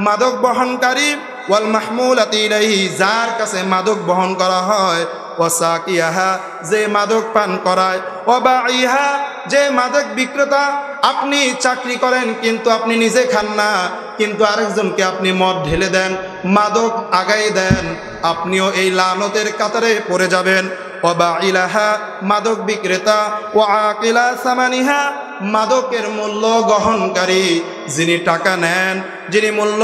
মাদক বহনকারী, ওয়াল মাহমুলাতি ইলাইহি যার কাছে মাদক বহন করা হয়, ওয়াসাকিয়াহা যে মাদক পান করায়, ওয়াবাইহা যে মাদক বিক্রেতা। আপনি চাকরি করেন কিন্তু আপনি নিজে খান না, কিন্তু আরেকজনকে আপনি মদ ঢেলে দেন, মাদক আগাই দেন, আপনিও এই লানতের কাতারে পড়ে যাবেন। ওয়াবাইলাহা মাদক বিক্রেতা, ওয়াআকিলা সামানিহা মাদকের মূল্য গ্রহণকারী, যিনি টাকা নেন, যিনি মূল্য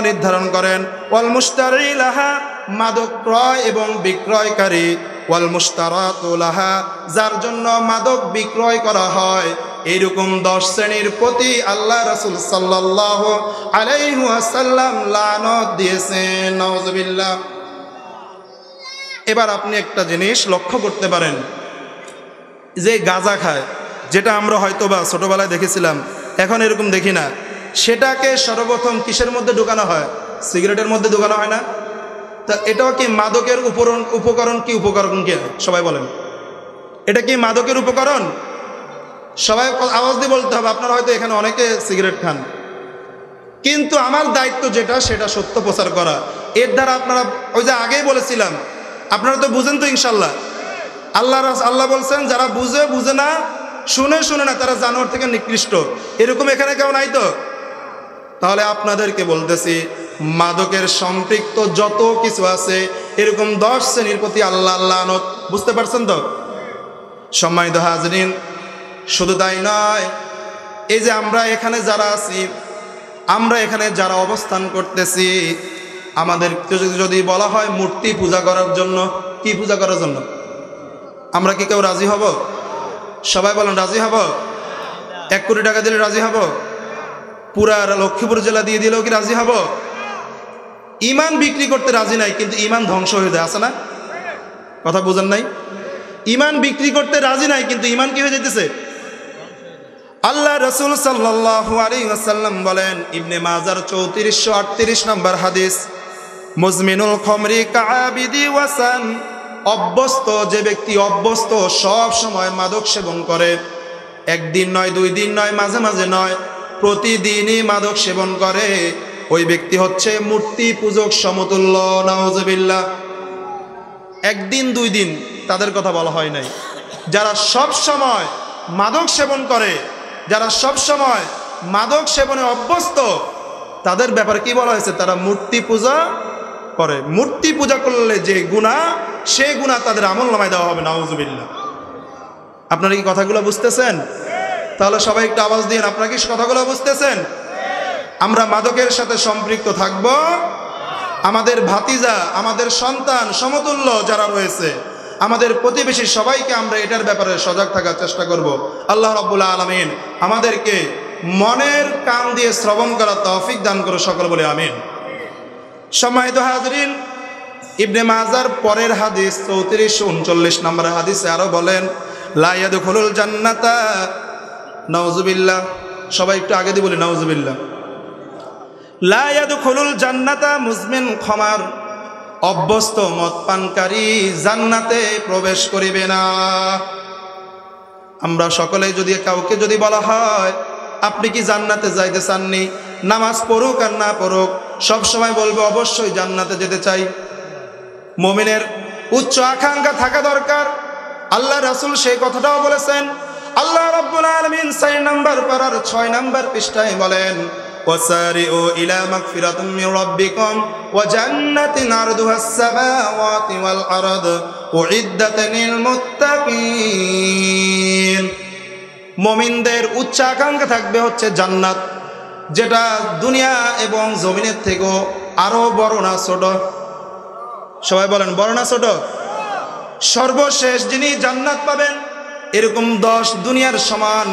নির্ধারণ করেন, ওয়াল মুশতারি লাহা মাদক ক্রয় এবং বিক্রয়কারী, ওয়াল মুশতারাতু লাহা যার জন্য মাদক বিক্রয় করা হয়। এইরকম 10 শ্রেণীর প্রতি আল্লাহ রাসূল সাল্লাল্লাহু আলাইহি ওয়াসাল্লাম লানত দিয়েছেন। নাউযুবিল্লাহ। এবার আপনি একটা জিনিস লক্ষ্য করতে পারেন, যে গাঁজা খায়, যেটা আমরা হয়তো বা ছোটবেলায় দেখেছিলাম, এখন এরকম দেখি না, সেটাকে সর্বপ্রথম কিসের মধ্যে ঢুকানো হয়? সিগারেটের মধ্যে ঢুকানো হয় না? তা এটাও কি মাদকের উপকরণ কি সবাই বলেন, এটা কি মাদকের উপকরণ? সবাই আওয়াজ দিয়ে বলতে হবে। আপনারা হয়তো এখানে অনেকে সিগারেট খান, কিন্তু আমার দায়িত্ব যেটা সেটা সত্য প্রচার করা। এর দ্বারা আপনারা ওই যে আগেই বলেছিলাম, আপনারা তো বুঝেন তো ইনশাল্লাহ। আল্লাহ বলছেন যারা বুঝে না, শুনে না, তারা জানোয়ার থেকে নিকৃষ্ট। এরকম এখানে কেউ নাই তো? তাহলে আপনাদেরকে বলতেছি, মাদকের সম্পৃক্ত যত কিছু আছে এরকম 10 শ্রেণীর প্রতি আল্লাহ লানত। বুঝতে পারছেন তো? সম্মানিত হাজরিন, শুধু তাই নয়, এই যে আমরা এখানে যারা আছি, আমরা এখানে যারা অবস্থান করতেছি, আমাদের যদি বলা হয় মূর্তি পূজা করার জন্য, কি পূজা করার জন্য, আমরা কি কেউ রাজি হব? সবাই বলেন রাজি হব? 1 কোটি টাকা দিলে রাজি হব? পুরা লক্ষ্মীপুর জেলা দিয়ে দিলেও কি রাজি হব? ইমান বিক্রি করতে রাজি নাই, কিন্তু ইমান ধ্বংস হয়ে যায়, আছে না? কথা বুঝেন নাই? ইমান বিক্রি করতে রাজি নাই, কিন্তু ইমান কি হয়ে যেতেছে? আল্লাহ রাসূল সাল্লাল্লাহু আলাইহি ওয়াসাল্লাম বলেন, ইবনে মাজার 3438 নম্বর হাদিস, মুজমিনুল খমরি কাআবিদি ওয়াসান, যে ব্যক্তি অভ্যস্ত সব সময় মাদক সেবন করে, একদিন নয়, 2 দিন নয়, মাঝে মাঝে নয়, প্রতিদিনই মাদক সেবন করে, ওই ব্যক্তি হচ্ছে মূর্তি পূজক সমতুল্য। নাউযুবিল্লাহ। 1 দিন 2 দিন তাদের কথা বলা হয় নাই। যারা সব সময় মাদক সেবন করে, যারা সব সময় মাদক সেবনে অভ্যস্ত, তাদের ব্যাপারে কি বলা হয়েছে? তারা মূর্তি পূজা করে। মূর্তি পূজা করলে যে গুনাহ, সেই গুনাহ তাদের আমলনামায় দেওয়া হবে। নাউযুবিল্লাহ। আপনারা কি কথাগুলো বুঝতেছেন? তাহলে সবাই একটু আওয়াজ দিন, আপনারা কি কথাগুলো বুঝতেছেন? আমরা মাদকের সাথে সম্পৃক্ত থাকব, আমাদের ভাতিজা, আমাদের সন্তান সমতুল্য যারা রয়েছে, আমাদের প্রতিবেশী, সবাইকে আমরা এটার ব্যাপারে সজাগ থাকার চেষ্টা করব। আল্লাহ রাব্বুল আলামিন আমাদেরকে মনের কান দিয়ে শ্রবণ করার তৌফিক দান করে, সকল বলে আমিন। সম্মানিত হাজরিন, ইবনে মাজার পরের হাদিস 3439 নম্বর হাদিসে আরো বলেন, লা ইয়াদখুলুল জান্নাতা, নাউযুবিল্লাহ, সবাই একটু আগে দিয়ে বলি নাউযুবিল্লাহ, লা ইয়াদখুলুল জান্নাতা মুজমিন খমার, অভ্যস্ত মদ পানকারী জান্নাতে প্রবেশ করিবে না। আমরা সকলে যদি কাউকে যদি বলা হয় আপনি কি জান্নাতে যাইতে চাননি, নামাজ পড়ুক আর না পড়ুক, সব সময় বলবে অবশ্যই জান্নাতে যেতে চাই। মুমিনের উচ্চ আকাঙ্ক্ষা থাকা দরকার। আল্লাহ রাসূল সেই কথাটাও বলেছেন। আল্লাহ রাব্বুল আলামিন 4 নম্বর পারার 6 নম্বর পৃষ্ঠায় বলেন, ওয়াসারিউ ইলা মাগফিরাতিন মির রাব্বিকুম ওয়া জান্নাতিন আরদুহাস সামাওয়াতি ওয়াল আরদ উইদ্দাত লিল মুত্তাকিন। মুমিনদের উচ্চ আকাঙ্ক্ষা থাকবে হচ্ছে জান্নাত, যেটা দুনিয়া এবং জমিনের থেকেও আরো বড় না ছোট? সবাই বলেন বড় না ছোট? সর্বশেষ যিনি জান্নাত পাবেন এরকম 10 দুনিয়ার সমান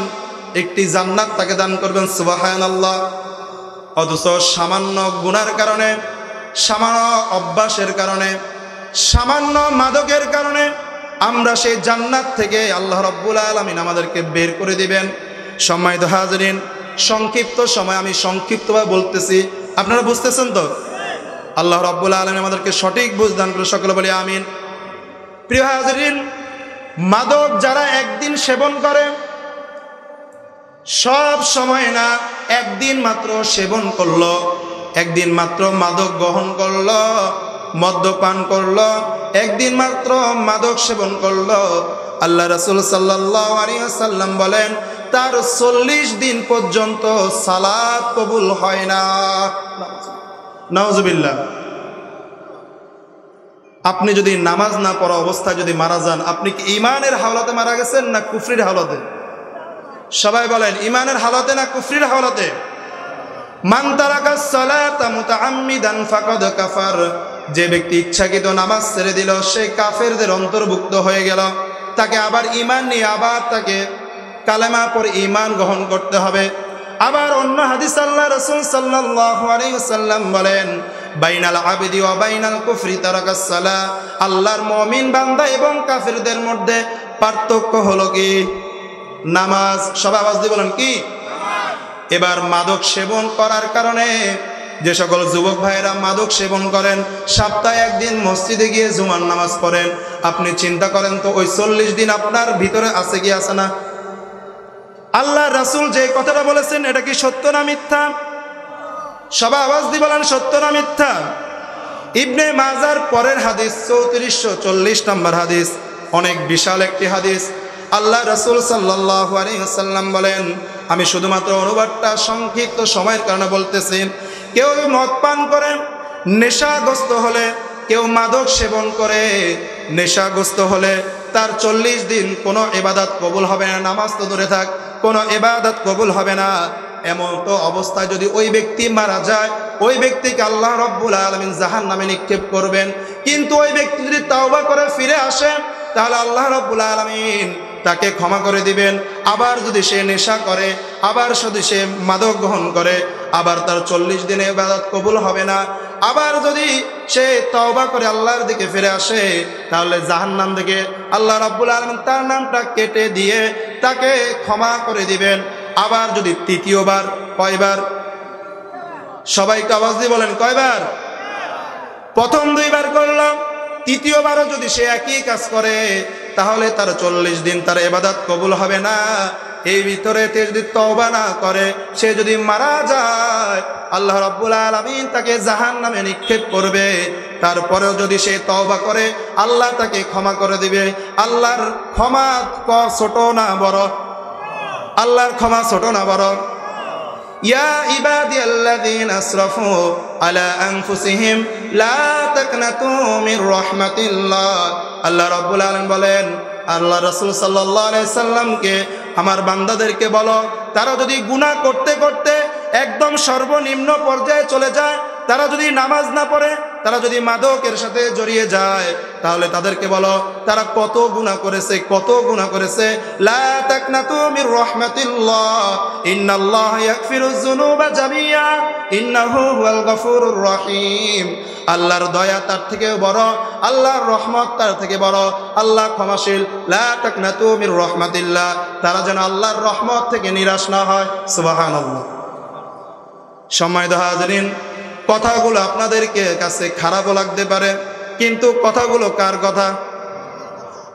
একটি জান্নাত তাকে দান করবেন, সুবহানাল্লাহ। অথচ সামান্য গুনার কারণে, সামান্য অভ্যাসের কারণে, সামান্য মাদকের কারণে আমরা সেই জান্নাত থেকে আল্লাহ রাব্বুল আলামিন আমাদেরকে বের করে দিবেন। সম্মানিত হাজিরিন, সংক্ষিপ্ত সময় আমি সংক্ষিপ্তভাবে বলতেছি, আপনারা বুঝতেছেন তো? আল্লাহ রাব্বুল আলামিন আমাদেরকে সঠিক বুঝ দান করে, সকলে বলি আমিন। প্রিয় হাজিরিন, মাদক যারা একদিন সেবন করে, সব সময় না, একদিন মাত্র সেবন করলো, একদিন মাত্র মাদক গ্রহণ করলো, মদ্যপান করলো, একদিন মাত্র মাদক সেবন করলো, আল্লাহ রাসূল সাল্লাল্লাহু আলাইহি ওয়াসাল্লাম বলেন তার 40 দিন পর্যন্ত সালাত কবুল হয় না। নাউজুবিল্লাহ। আপনি যদি নামাজ না পড়া অবস্থায় যদি মারা যান, আপনি কি ঈমানের হাওলাতে মারা গেছেন না কুফরির হাওলাতে? সবাই বলেন, ঈমানের হাওলাতে না কুফরির হাওলাতে? মান তারাকাস সালাতা মুতাআম্মিদান ফাকাদ কাফার, যে ব্যক্তি ইচ্ছাকৃত নামাজ ছেড়ে দিল সে কাফেরদের অন্তর্ভুক্ত হয়ে গেল। তাকে আবার ঈমান নিয়ে আবার তাকে কালেমা পড়ে ঈমান গ্রহণ করতে হবে। আবার অন্য হাদিস আল্লাহ রাসূল সাল্লাল্লাহু আলাইহি ওয়াসাল্লাম বলেন বাইনাল আবদি ওয়া বাইনাল কুফরি তারাকাস সালাহ, আল্লাহর মুমিন বান্দা এবং কাফেরদের মধ্যে পার্থক্য হলো কি? নামাজ। সবাই আওয়াজ দিয়ে বলেন কি? এবার মাদক সেবন করার কারণে যে সকল যুবক ভাইয়েরা মাদক সেবন করেন, সপ্তাহে একদিন মসজিদে গিয়ে জুমার নামাজ পড়েন, আপনি চিন্তা করেন তো ওই 40 দিন আপনার ভিতরে আছে কি আছে না? আল্লাহ রাসূল যে কথাটা বলেছেন এটা কি সত্য না মিথ্যা? সবাই আওয়াজ দিয়ে বলেন, সত্য না মিথ্যা? ইবনে মাজার পরের হাদিস 3440 নম্বর হাদিস, অনেক বিশাল একটি হাদিস। আল্লাহ রাসূল সাল্লাল্লাহু আলাইহি ওয়াসাল্লাম বলেন, আমি শুধুমাত্র অনুবাদটা সংক্ষিপ্ত সময়ের কারণে বলতেছি, কেউ মদ পান করে নেশাগ্রস্ত হলে, কেউ মাদক সেবন করে নেশাগ্রস্ত হলে তার 40 দিন কোনো ইবাদত কবুল হবে না। নামাজ তো দূরে থাক, কোনো ইবাদত কবুল হবে না। এমন তো অবস্থায় যদি ওই ব্যক্তি মারা যায়, ওই ব্যক্তিকে আল্লাহ রাব্বুল আলামিন জাহান্নামে নিক্ষেপ করবেন। কিন্তু ওই ব্যক্তি যদি তাওবা করে ফিরে আসে তাহলে আল্লাহ রাব্বুল আলামিন তাকে ক্ষমা করে দিবেন। আবার যদি সে নেশা করে, আবার যদি সে মাদক গ্রহণ করে, আবার তার 40 দিনে ইবাদত কবুল হবে না। আবার যদি সে তওবা করে আল্লাহর দিকে ফিরে আসে তাহলে জাহান্নাম থেকে আল্লাহ রাব্বুল আলামিন তার নামটা কেটে দিয়ে তাকে ক্ষমা করে দিবেন। আবার যদি তৃতীয়বার, কয়বার? সবাইকে আওয়াজ দিয়ে বলেন, কয়বার? প্রথম 2 বার করলাম, তৃতীয়বারও যদি সে একই কাজ করে তাহলে তার 40 দিন তার ইবাদত কবুল হবে না। এই ভিতরে যদি তওবা না করে সে যদি মারা যায় আল্লাহ রাব্বুল আলামিন তাকে জাহান্নামে নিক্ষেপ করবে। তারপরেও যদি সে তওবা করে আল্লাহ তাকে ক্ষমা করে দিবে। আল্লাহর ক্ষমা ছোট না বড়? আল্লাহর ক্ষমা ছোট না বড়? ইয়া ইবাদিয়াল্লাযীনা আসরাফু আলা আনফুসিহিম লা তাকনাতু মির রাহমাতিল্লাহ। আল্লাহ রাব্বুল আলামিন বলেন, আল্লাহ রাসূল সাল্লাল্লাহু আলাইহি সাল্লামকে আমার বান্দাদেরকে বলো, তারা যদি গুনাহ করতে করতে একদম সর্বনিম্ন পর্যায়ে চলে যায়, তারা যদি নামাজ না পড়ে, তারা যদি মাদকের সাথে জড়িয়ে যায়, তাহলে তাদেরকে বলো তারা কত গুনাহ করেছে, কত গুনাহ করেছে। লা তাকনাতু মির রাহমাতিল্লাহ ইন্নাল্লাহা ইয়াগফিরুয যুনুবা জামিআ ইন্নাহু হুয়াল গফুরুর রহিম। আল্লাহর দয়া তার থেকে বড়, আল্লাহর রহমত তার থেকে বড়, আল্লাহ ক্ষমাশীল। লা তাকনাতু মির রাহমাতিল্লাহ, তারা যেন আল্লাহর রহমত থেকে নিরাশ না হয়। সুবহানাল্লাহ। সম্মানিত হাজিরিন, কথাগুলো আপনাদেরকে কাছে খারাপও লাগতে পারে, কিন্তু কথাগুলো কার কথা?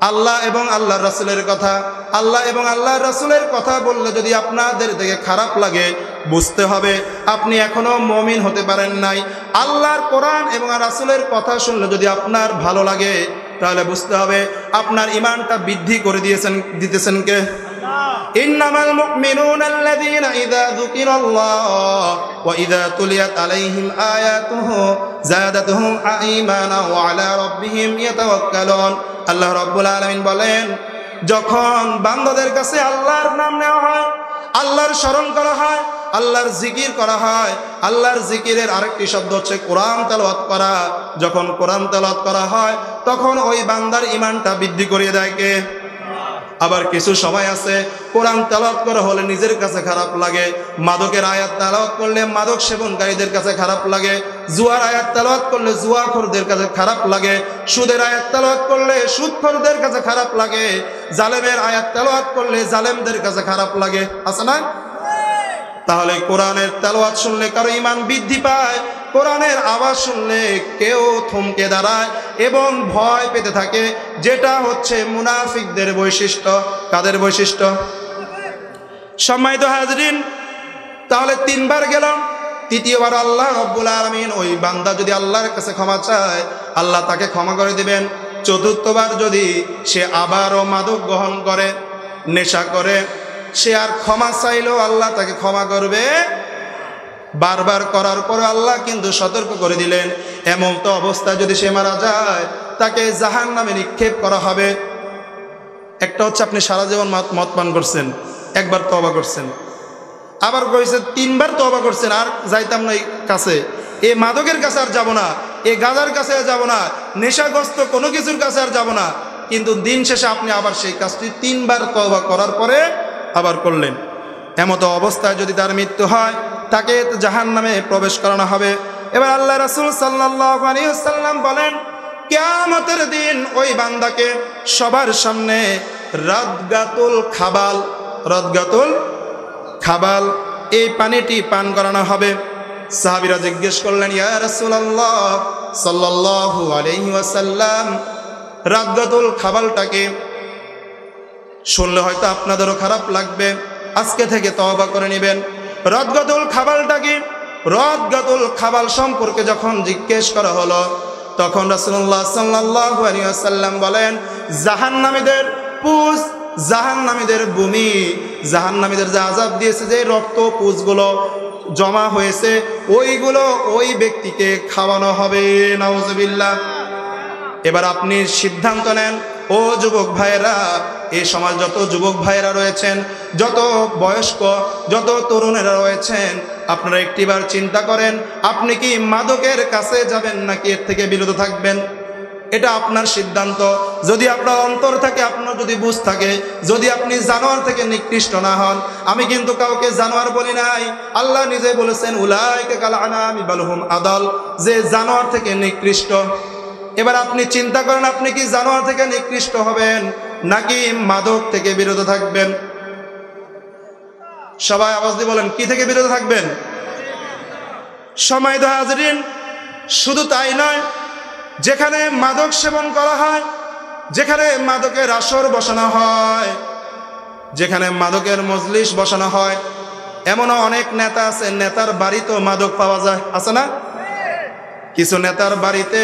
আল্লাহ এবং আল্লাহর রাসূলের কথা। আল্লাহ এবং আল্লাহর রাসূলের কথা বললে যদি আপনাদের থেকে খারাপ লাগে, বুঝতে হবে আপনি এখনো মুমিন হতে পারেন নাই। আল্লাহর কোরআন এবং রাসূলের কথা শুনলে যদি আপনার ভালো লাগে, তাহলে বুঝতে হবে আপনার ঈমানটা বৃদ্ধি করে দিতেছেন কে? ইন্নামাল মুমিনুনা আল্লাযীনা ইযা যুকিরাল্লাহ ওয়া ইযা তুলিয়াত আলাইহিম আয়াতুহু যাদাতুহুম ঈমানা ওয়া আলা রাব্বিহিম ইয়াতাওয়াক্কালুন। আল্লাহ রাব্বুল আলামিন বলেন, যখন বান্দাদের কাছে আল্লাহর নাম নেওয়া হয়, আল্লাহর স্মরণ করা হয়, আল্লাহর জিকির করা হয়। আল্লাহর জিকিরের আরেকটি শব্দ হচ্ছে কোরআন তেলাওয়াত করা। যখন কোরআন তেলাওয়াত করা হয় তখন ওই বান্দার ঈমানটা বৃদ্ধি করিয়ে দেয় কে? আবার কিছু সময় আছে কোরআন তেলাওয়াত করা হলে নিজের কাছে খারাপ লাগে, মাদকের আয়াত তেলাওয়াত করলে মাদক সেবনকারীদের কাছে খারাপ লাগে, জুয়ার আয়াত তেলাওয়াত করলে জুয়াখোরদের কাছে খারাপ লাগে, সুদের আয়াত তেলাওয়াত করলে সুদখোরদের কাছে খারাপ লাগে, জালেমের আয়াত তেলাওয়াত করলে জালেমদের কাছে খারাপ লাগে, আছে না? তাহলে কোরআনের তেলাওয়াত শুনলে কারো ঈমান বৃদ্ধি পায়, কোরআনের আওয়াজ শুনলে কেউ থমকে দাঁড়ায় এবং ভয় পেতে থাকে, যেটা হচ্ছে মুনাফিকদের বৈশিষ্ট্য। কাদের বৈশিষ্ট্য? সম্মানিত হাজরিন, তাহলে তিনবার গেল, তৃতীয়বার আল্লাহ রাব্বুল আলামিন ওই বান্দা যদি আল্লাহর কাছে ক্ষমা চায় আল্লাহ তাকে ক্ষমা করে দিবেন। চতুর্থবার যদি সে আবারও মাদক গ্রহণ করে, নেশা করে, সে আর ক্ষমা চাইলেও আল্লাহ তাকে ক্ষমা করবে। বারবার করার পর আল্লাহ কিন্তু সতর্ক করে দিলেন, এমন তো অবস্থায় যদি সে মারা যায় তাকে জাহান্নামে নিক্ষেপ করা হবে। একটা হচ্ছে আপনি সারা জীবন মদ পান করছেন, একবার তওবা করছেন, আবার কইছে তিনবার তওবা করছেন, আর যাইতাম না এই কাছে, এই মাদকের কাছে আর যাব না, এই গাজার কাছে আর যাব না, নেশাগ্রস্ত কোনো কিছুর কাছে আর যাব না, কিন্তু দিন শেষে আপনি আবার সেই কাজটি তিনবার তওবা করার পরে আবার করলেন। এমতো অবস্থায় যদি তার মৃত্যু হয় তাকে জাহান্নামে প্রবেশ করানো হবে। এবার আল্লাহ রাসূল সাল্লাল্লাহু আলাইহি ওয়াসাল্লাম বলেন, কিয়ামতের দিন ওই বান্দাকে সবার সামনে রাদগাতুল খাবাল এই পানিটি পান করানো হবে। সাহাবীরা জিজ্ঞেস করলেন, ইয়া রাসূলুল্লাহ সাল্লাল্লাহু আলাইহি ওয়াসাল্লাম, রাদগাতুল খাবালটাকে শুনলে হয়তো আপনাদেরও খারাপ লাগবে, আজকে থেকে তওবা করে নেবেন। রদগাতুল খাবালটা কি? রদগাতুল খাবাল সম্পর্কে যখন জিজ্ঞেস করা হলো তখন রাসূলুল্লাহ সাল্লাল্লাহু আলাইহি ওয়াসাল্লাম বলেন, জাহান্নামীদের পুজ, জাহান্নামীদের ভূমি, জাহান্নামীদের যে আযাব দিয়েছে, যে রক্ত পুজগুলো জমা হয়েছে ওইগুলো ওই ব্যক্তিকে খাওয়ানো হবে। নাউজুবিল্লাহ। এবার আপনি সিদ্ধান্ত নেন, ও যুবক ভাইয়েরা, এই সমাজ যত যুবক ভাইয়েরা রয়েছেন, যত বয়স্ক, যত তরুণেরা রয়েছেন, আপনারা একটিবার চিন্তা করেন, আপনি কি মাদকের কাছে যাবেন নাকি এর থেকে বিরত থাকবেন? এটা আপনার সিদ্ধান্ত। যদি আপনার অন্তর থাকে, আপনার যদি বুঝ থাকে, যদি আপনি জানোয়ার থেকে নিকৃষ্ট না হন। আমি কিন্তু কাউকে জানোয়ার বলি নাই, আল্লাহ নিজে বলেছেন উলাইকা কাল আনামি বাল হুম আদাল, যে জানোয়ার থেকে নিকৃষ্ট। এবার আপনি চিন্তা করেন, আপনি কি জানোয়ার থেকে নিকৃষ্ট হবেন নাকি মাদক থেকে বিরত থাকবেন? সবাই আওয়াজ দিয়ে বলেন, কি থেকে বিরত থাকবেন? সম্মানিত হাজরিন, শুধু তাই নয়, যেখানে মাদক সেবন করা হয়, যেখানে মাদকের আসর বসানো হয়, যেখানে মাদকের মজলিস বসানো হয়, এমনও অনেক নেতা আছে, নেতার বাড়িতেও মাদক পাওয়া যায়, আছে না? কিছু নেতার বাড়িতে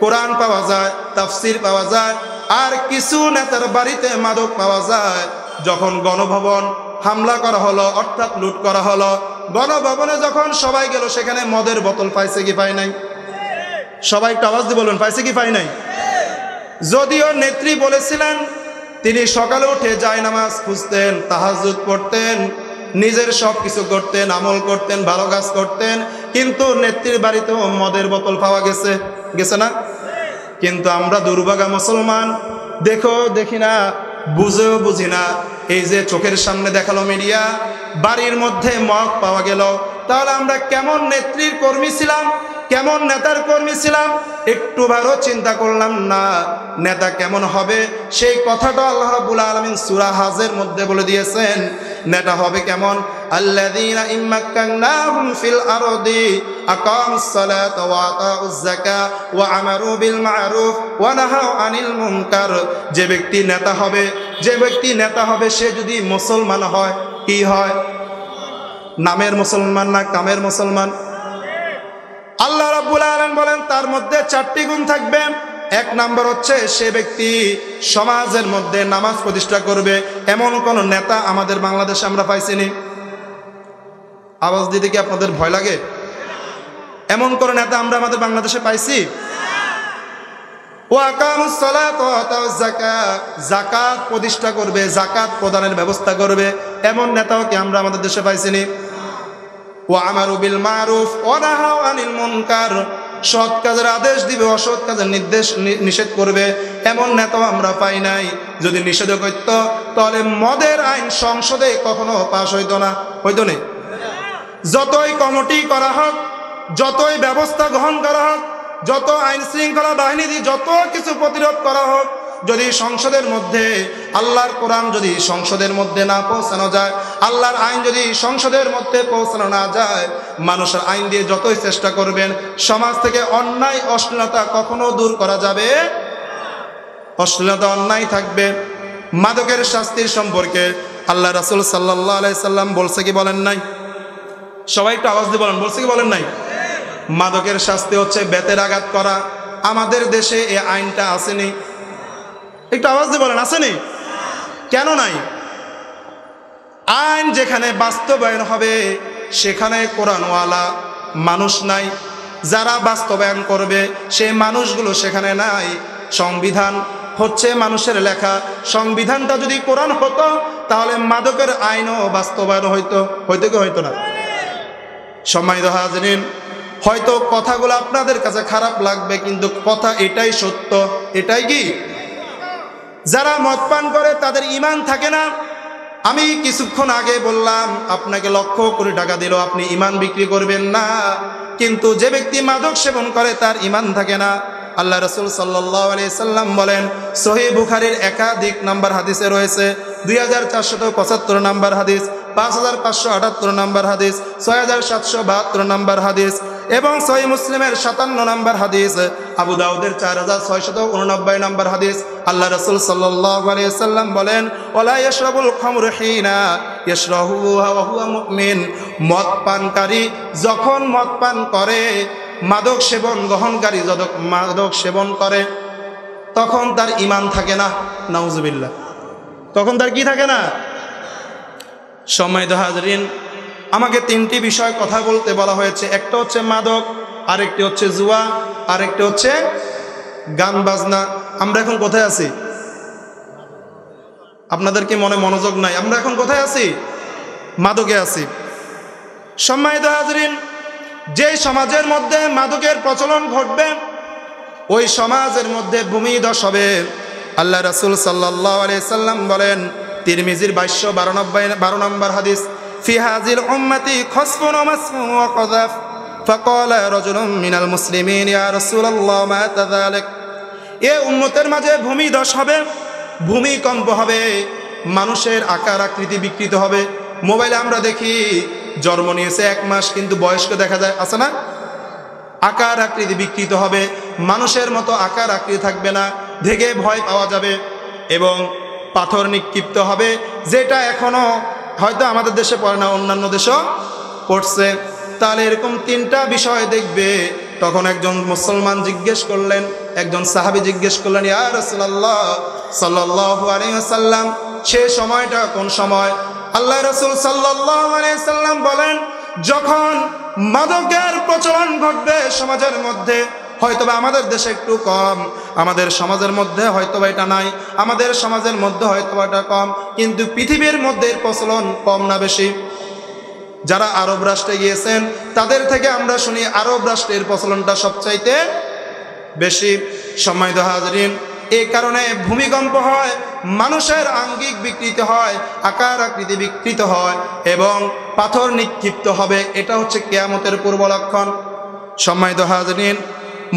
কোরআন পাওয়া যায়, তাফসির পাওয়া যায়, আর কিছু নেতার বাড়িতে মাদক পাওয়া যায়। যখন গণভবন হামলা করা হলো, অর্থাৎ লুট করা হলো, গণভবনে যখন সবাই গেল, সেখানে মদের বোতল পাইছে কি পায় নাই? সবাই একটু আওয়াজ দিয়ে বলুন, পাইছে কি পাই নাই? যদিও নেত্রী বলেছিলেন, তিনি সকালে উঠে জায়নামাজ খুঁজতেন, তাহাজ্জুদ পড়তেন, নিজের সব কিছু করতেন, আমল করতেন, ভালো কাজ করতেন, কিন্তু নেত্রীর বাড়িতেও মদের বোতল পাওয়া গেছে না? কিন্তু আমরা দুর্ভাগা মুসলমান, দেখি না, বুঝেও বুঝি না। এই যে চোখের সামনে দেখালো মিডিয়া, বাড়ির মধ্যে মদ পাওয়া গেল, তাহলে আমরা কেমন নেত্রীর কর্মী ছিলাম, কেমন নেতার কর্মী ছিলাম? একটুবারও চিন্তা করলাম না নেতা কেমন হবে। সেই কথাটা আল্লাহ রাব্বুল আলামিন সূরা হাজের মধ্যে বলে দিয়েছেন, নেতা হবে কেমন? আল্লাযীনা ইম্মাক্কানাহুম ফিল আরদি আকামুস সালাতা ওয়া আতাউয যাকাত ওয়া আমারু বিল মা'রুফ ওয়া নাহাউ আনিল মুনকার। যে ব্যক্তি নেতা হবে, সে যদি মুসলমান হয়, কি হয়? নামের মুসলমান না কামের মুসলমান? আল্লাহ রাব্বুল আলামিন বলেন তার মধ্যে 4টি গুণ থাকবে। এক নাম্বার হচ্ছে, সে ব্যক্তি সমাজের মধ্যে নামাজ প্রতিষ্ঠা করবে। এমন কোন নেতা আমাদের বাংলাদেশে আমরা পাইছিনি? আওয়াজ দিতে কি আপনাদের ভয় লাগে? এমন কোন নেতা আমরা আমাদের বাংলাদেশে পাইছি? ওয়া আকামুস সালাত ওয়া আতাউয যাকাত, যাকাত প্রতিষ্ঠা করবে, যাকাত প্রদানের ব্যবস্থা করবে, এমন নেতাও কি আমরা আমাদের দেশে পাইছিনি? ওয়া আমারু বিল মারুফ ওয়া নাহাউ আনিল মুনকার, সৎ কাজের আদেশ দিবে, অসৎ কাজের নিষেধ করবে। এমন নেতাও আমরা পাই নাই। যদি নিষেধ করত তাহলে মদের আইন সংসদে কখনো পাশ হইতো না, হইতো না। যতই কমিটি করা হোক, যতই ব্যবস্থা গ্রহণ করা হোক, যত আইন শৃঙ্খলা বাহিনী দিয়ে যত কিছু প্রতিরোধ করা হোক, যদি সংসদের মধ্যে আল্লাহর কোরআন যদি সংসদের মধ্যে না পৌঁছানো যায়, আল্লাহর আইন যদি সংসদের মধ্যে পৌঁছানো না যায়, মানুষের আইন দিয়ে যতই চেষ্টা করবেন, সমাজ থেকে অন্যায় অশ্লীলতা কখনো দূর করা যাবে। অশ্লীলতা অন্যায় থাকবে। মাদকের শাস্তির সম্পর্কে আল্লাহ রাসূল সাল্লাল্লাহু আলাইহি সাল্লাম বলছে কি বলেন নাই? সবাই একটু আওয়াজ দিয়ে বলেন, বলছে কি বলেন নাই? মাদকের শাস্তি হচ্ছে বেতের আঘাত করা। আমাদের দেশে এই আইনটা আসেনি। একটু আওয়াজ দিয়ে বলেন, আসেনি? কেন নাই? আইন যেখানে বাস্তবায়ন হবে সেখানে কোরআনওয়ালা মানুষ নাই, যারা বাস্তবায়ন করবে সেই মানুষগুলো সেখানে নাই। সংবিধান হচ্ছে মানুষের লেখা। সংবিধানটা যদি কোরআন হতো তাহলে মাদকের আইনও বাস্তবায়ন হইতো, হইতো কি হইতো না? সম্মানিত হাজরিন, হয়তো কথাগুলো আপনাদের কাছে খারাপ লাগবে, কিন্তু কথা এটাই সত্য। এটাই কি? যারা মদ পান করে তাদের ঈমান থাকে না। আমি কিছুক্ষণ আগে বললাম, আপনাকে লক্ষ কোটি টাকা দিল, আপনি ঈমান বিক্রি করবেন না। কিন্তু যে ব্যক্তি মাদক সেবন করে তার ঈমান থাকে না। আল্লাহ রাসূল সাল্লাল্লাহু আলাইহি সাল্লাম বলেন, সহিহ বুখারীর একাধিক নাম্বার হাদিসে রয়েছে, 2475 নাম্বার হাদিস, 5578 নাম্বার হাদিস, 6772 নাম্বার হাদিস এবং সহিহ মুসলিমের 57 নাম্বার হাদিস, আবু দাউদের 4689 নাম্বার হাদিস। আল্লাহ রাসূল সাল্লাল্লাহু আলাইহি সাল্লাম বলেন, ওয়ালা ইয়াশরাবুল খামরু হিনা ইয়াশরাবুহা ওয়া হুয়া মুমিন। মদ পানকারী যখন মদ পান করে, মাদক সেবন গ্রহণকারী যখন মাদক সেবন করে, তখন তার ঈমান থাকে না। নাউজুবিল্লাহ। তখন তার কি থাকে না? সম্মানিত হাজরিন, আমাকে তিনটি বিষয় কথা বলতে বলা হয়েছে। একটা হচ্ছে মাদক, আরেকটি হচ্ছে জুয়া, আরেকটি হচ্ছে গান বাজনা। আমরা এখন কোথায় আছি? আপনাদের কি মনে মনোযোগ নাই? আমরা এখন কোথায় আছি? মাদকে আছি। সম্মানিত হাজরিন, যে সমাজের মধ্যে মাদকের প্রচলন ঘটবে ওই সমাজের মধ্যে ভূমিধস হবে। আল্লাহ রাসূল সাল্লাল্লাহু আলাইহি সাল্লাম বলেন, তিরমিজির 2292 নম্বর হাদিস, ফি হাযিল উম্মতি খাসফুন ওয়া মাসফুন ওয়া কাযাফ ফাকালা রাজুলুম মিনাল মুসলিমিন ইয়া রাসূলুল্লাহ মা তাযালিক। এই উম্মতের মাঝে ভূমিধস হবে, ভূমিকম্প হবে, মানুষের আকার আকৃতি বিকৃত হবে। মোবাইলে আমরা দেখি জন্ম নিয়েছে 1 মাস কিন্তু বয়স্ক দেখা যায়, আছে না? আকার আকৃতি বিকৃত হবে, মানুষের মতো আকার আকৃতি থাকবে না, দেখে ভয় পাওয়া যাবে এবং পাথর নিক্ষিপ্ত হবে, যেটা এখনো হয়তো আমাদের দেশে পড়ে না, অন্যান্য দেশও পড়ছে। তাহলে এরকম 3টা বিষয় দেখবে। তখন একজন মুসলমান জিজ্ঞেস করলেন, একজন সাহাবী জিজ্ঞেস করলেন, ইয়া রাসূলুল্লাহ সাল্লাল্লাহু আলাইহি ওয়াসাল্লাম, সে সময়টা কোন সময়? আল্লাহ রাসূল সাল্লাল্লাহু আলাইহি ওয়াসাল্লাম বলেন, যখন মাদকের প্রচলন ঘটবে সমাজের মধ্যে। হয়তোবা আমাদের দেশে একটু কম, আমাদের সমাজের মধ্যে হয়তোবা এটা নাই, আমাদের সমাজের মধ্যে হয়তোবা এটা কম, কিন্তু পৃথিবীর মধ্যে এর প্রচলন কম না বেশি? যারা আরব রাষ্ট্রে গিয়েছেন তাদের থেকে আমরা শুনি আরব রাষ্ট্রের প্রচলনটা সবচাইতে বেশি। সম্মানিত হাজরিন, এই কারণে ভূমিকম্প হয়, মানুষের আঙ্গিক বিকৃত হয়, আকার আকৃতি বিকৃত হয় এবং পাথর নিক্ষিপ্ত হবে। এটা হচ্ছে কিয়ামতের পূর্ব লক্ষণ। সম্মানিত হাজরিন,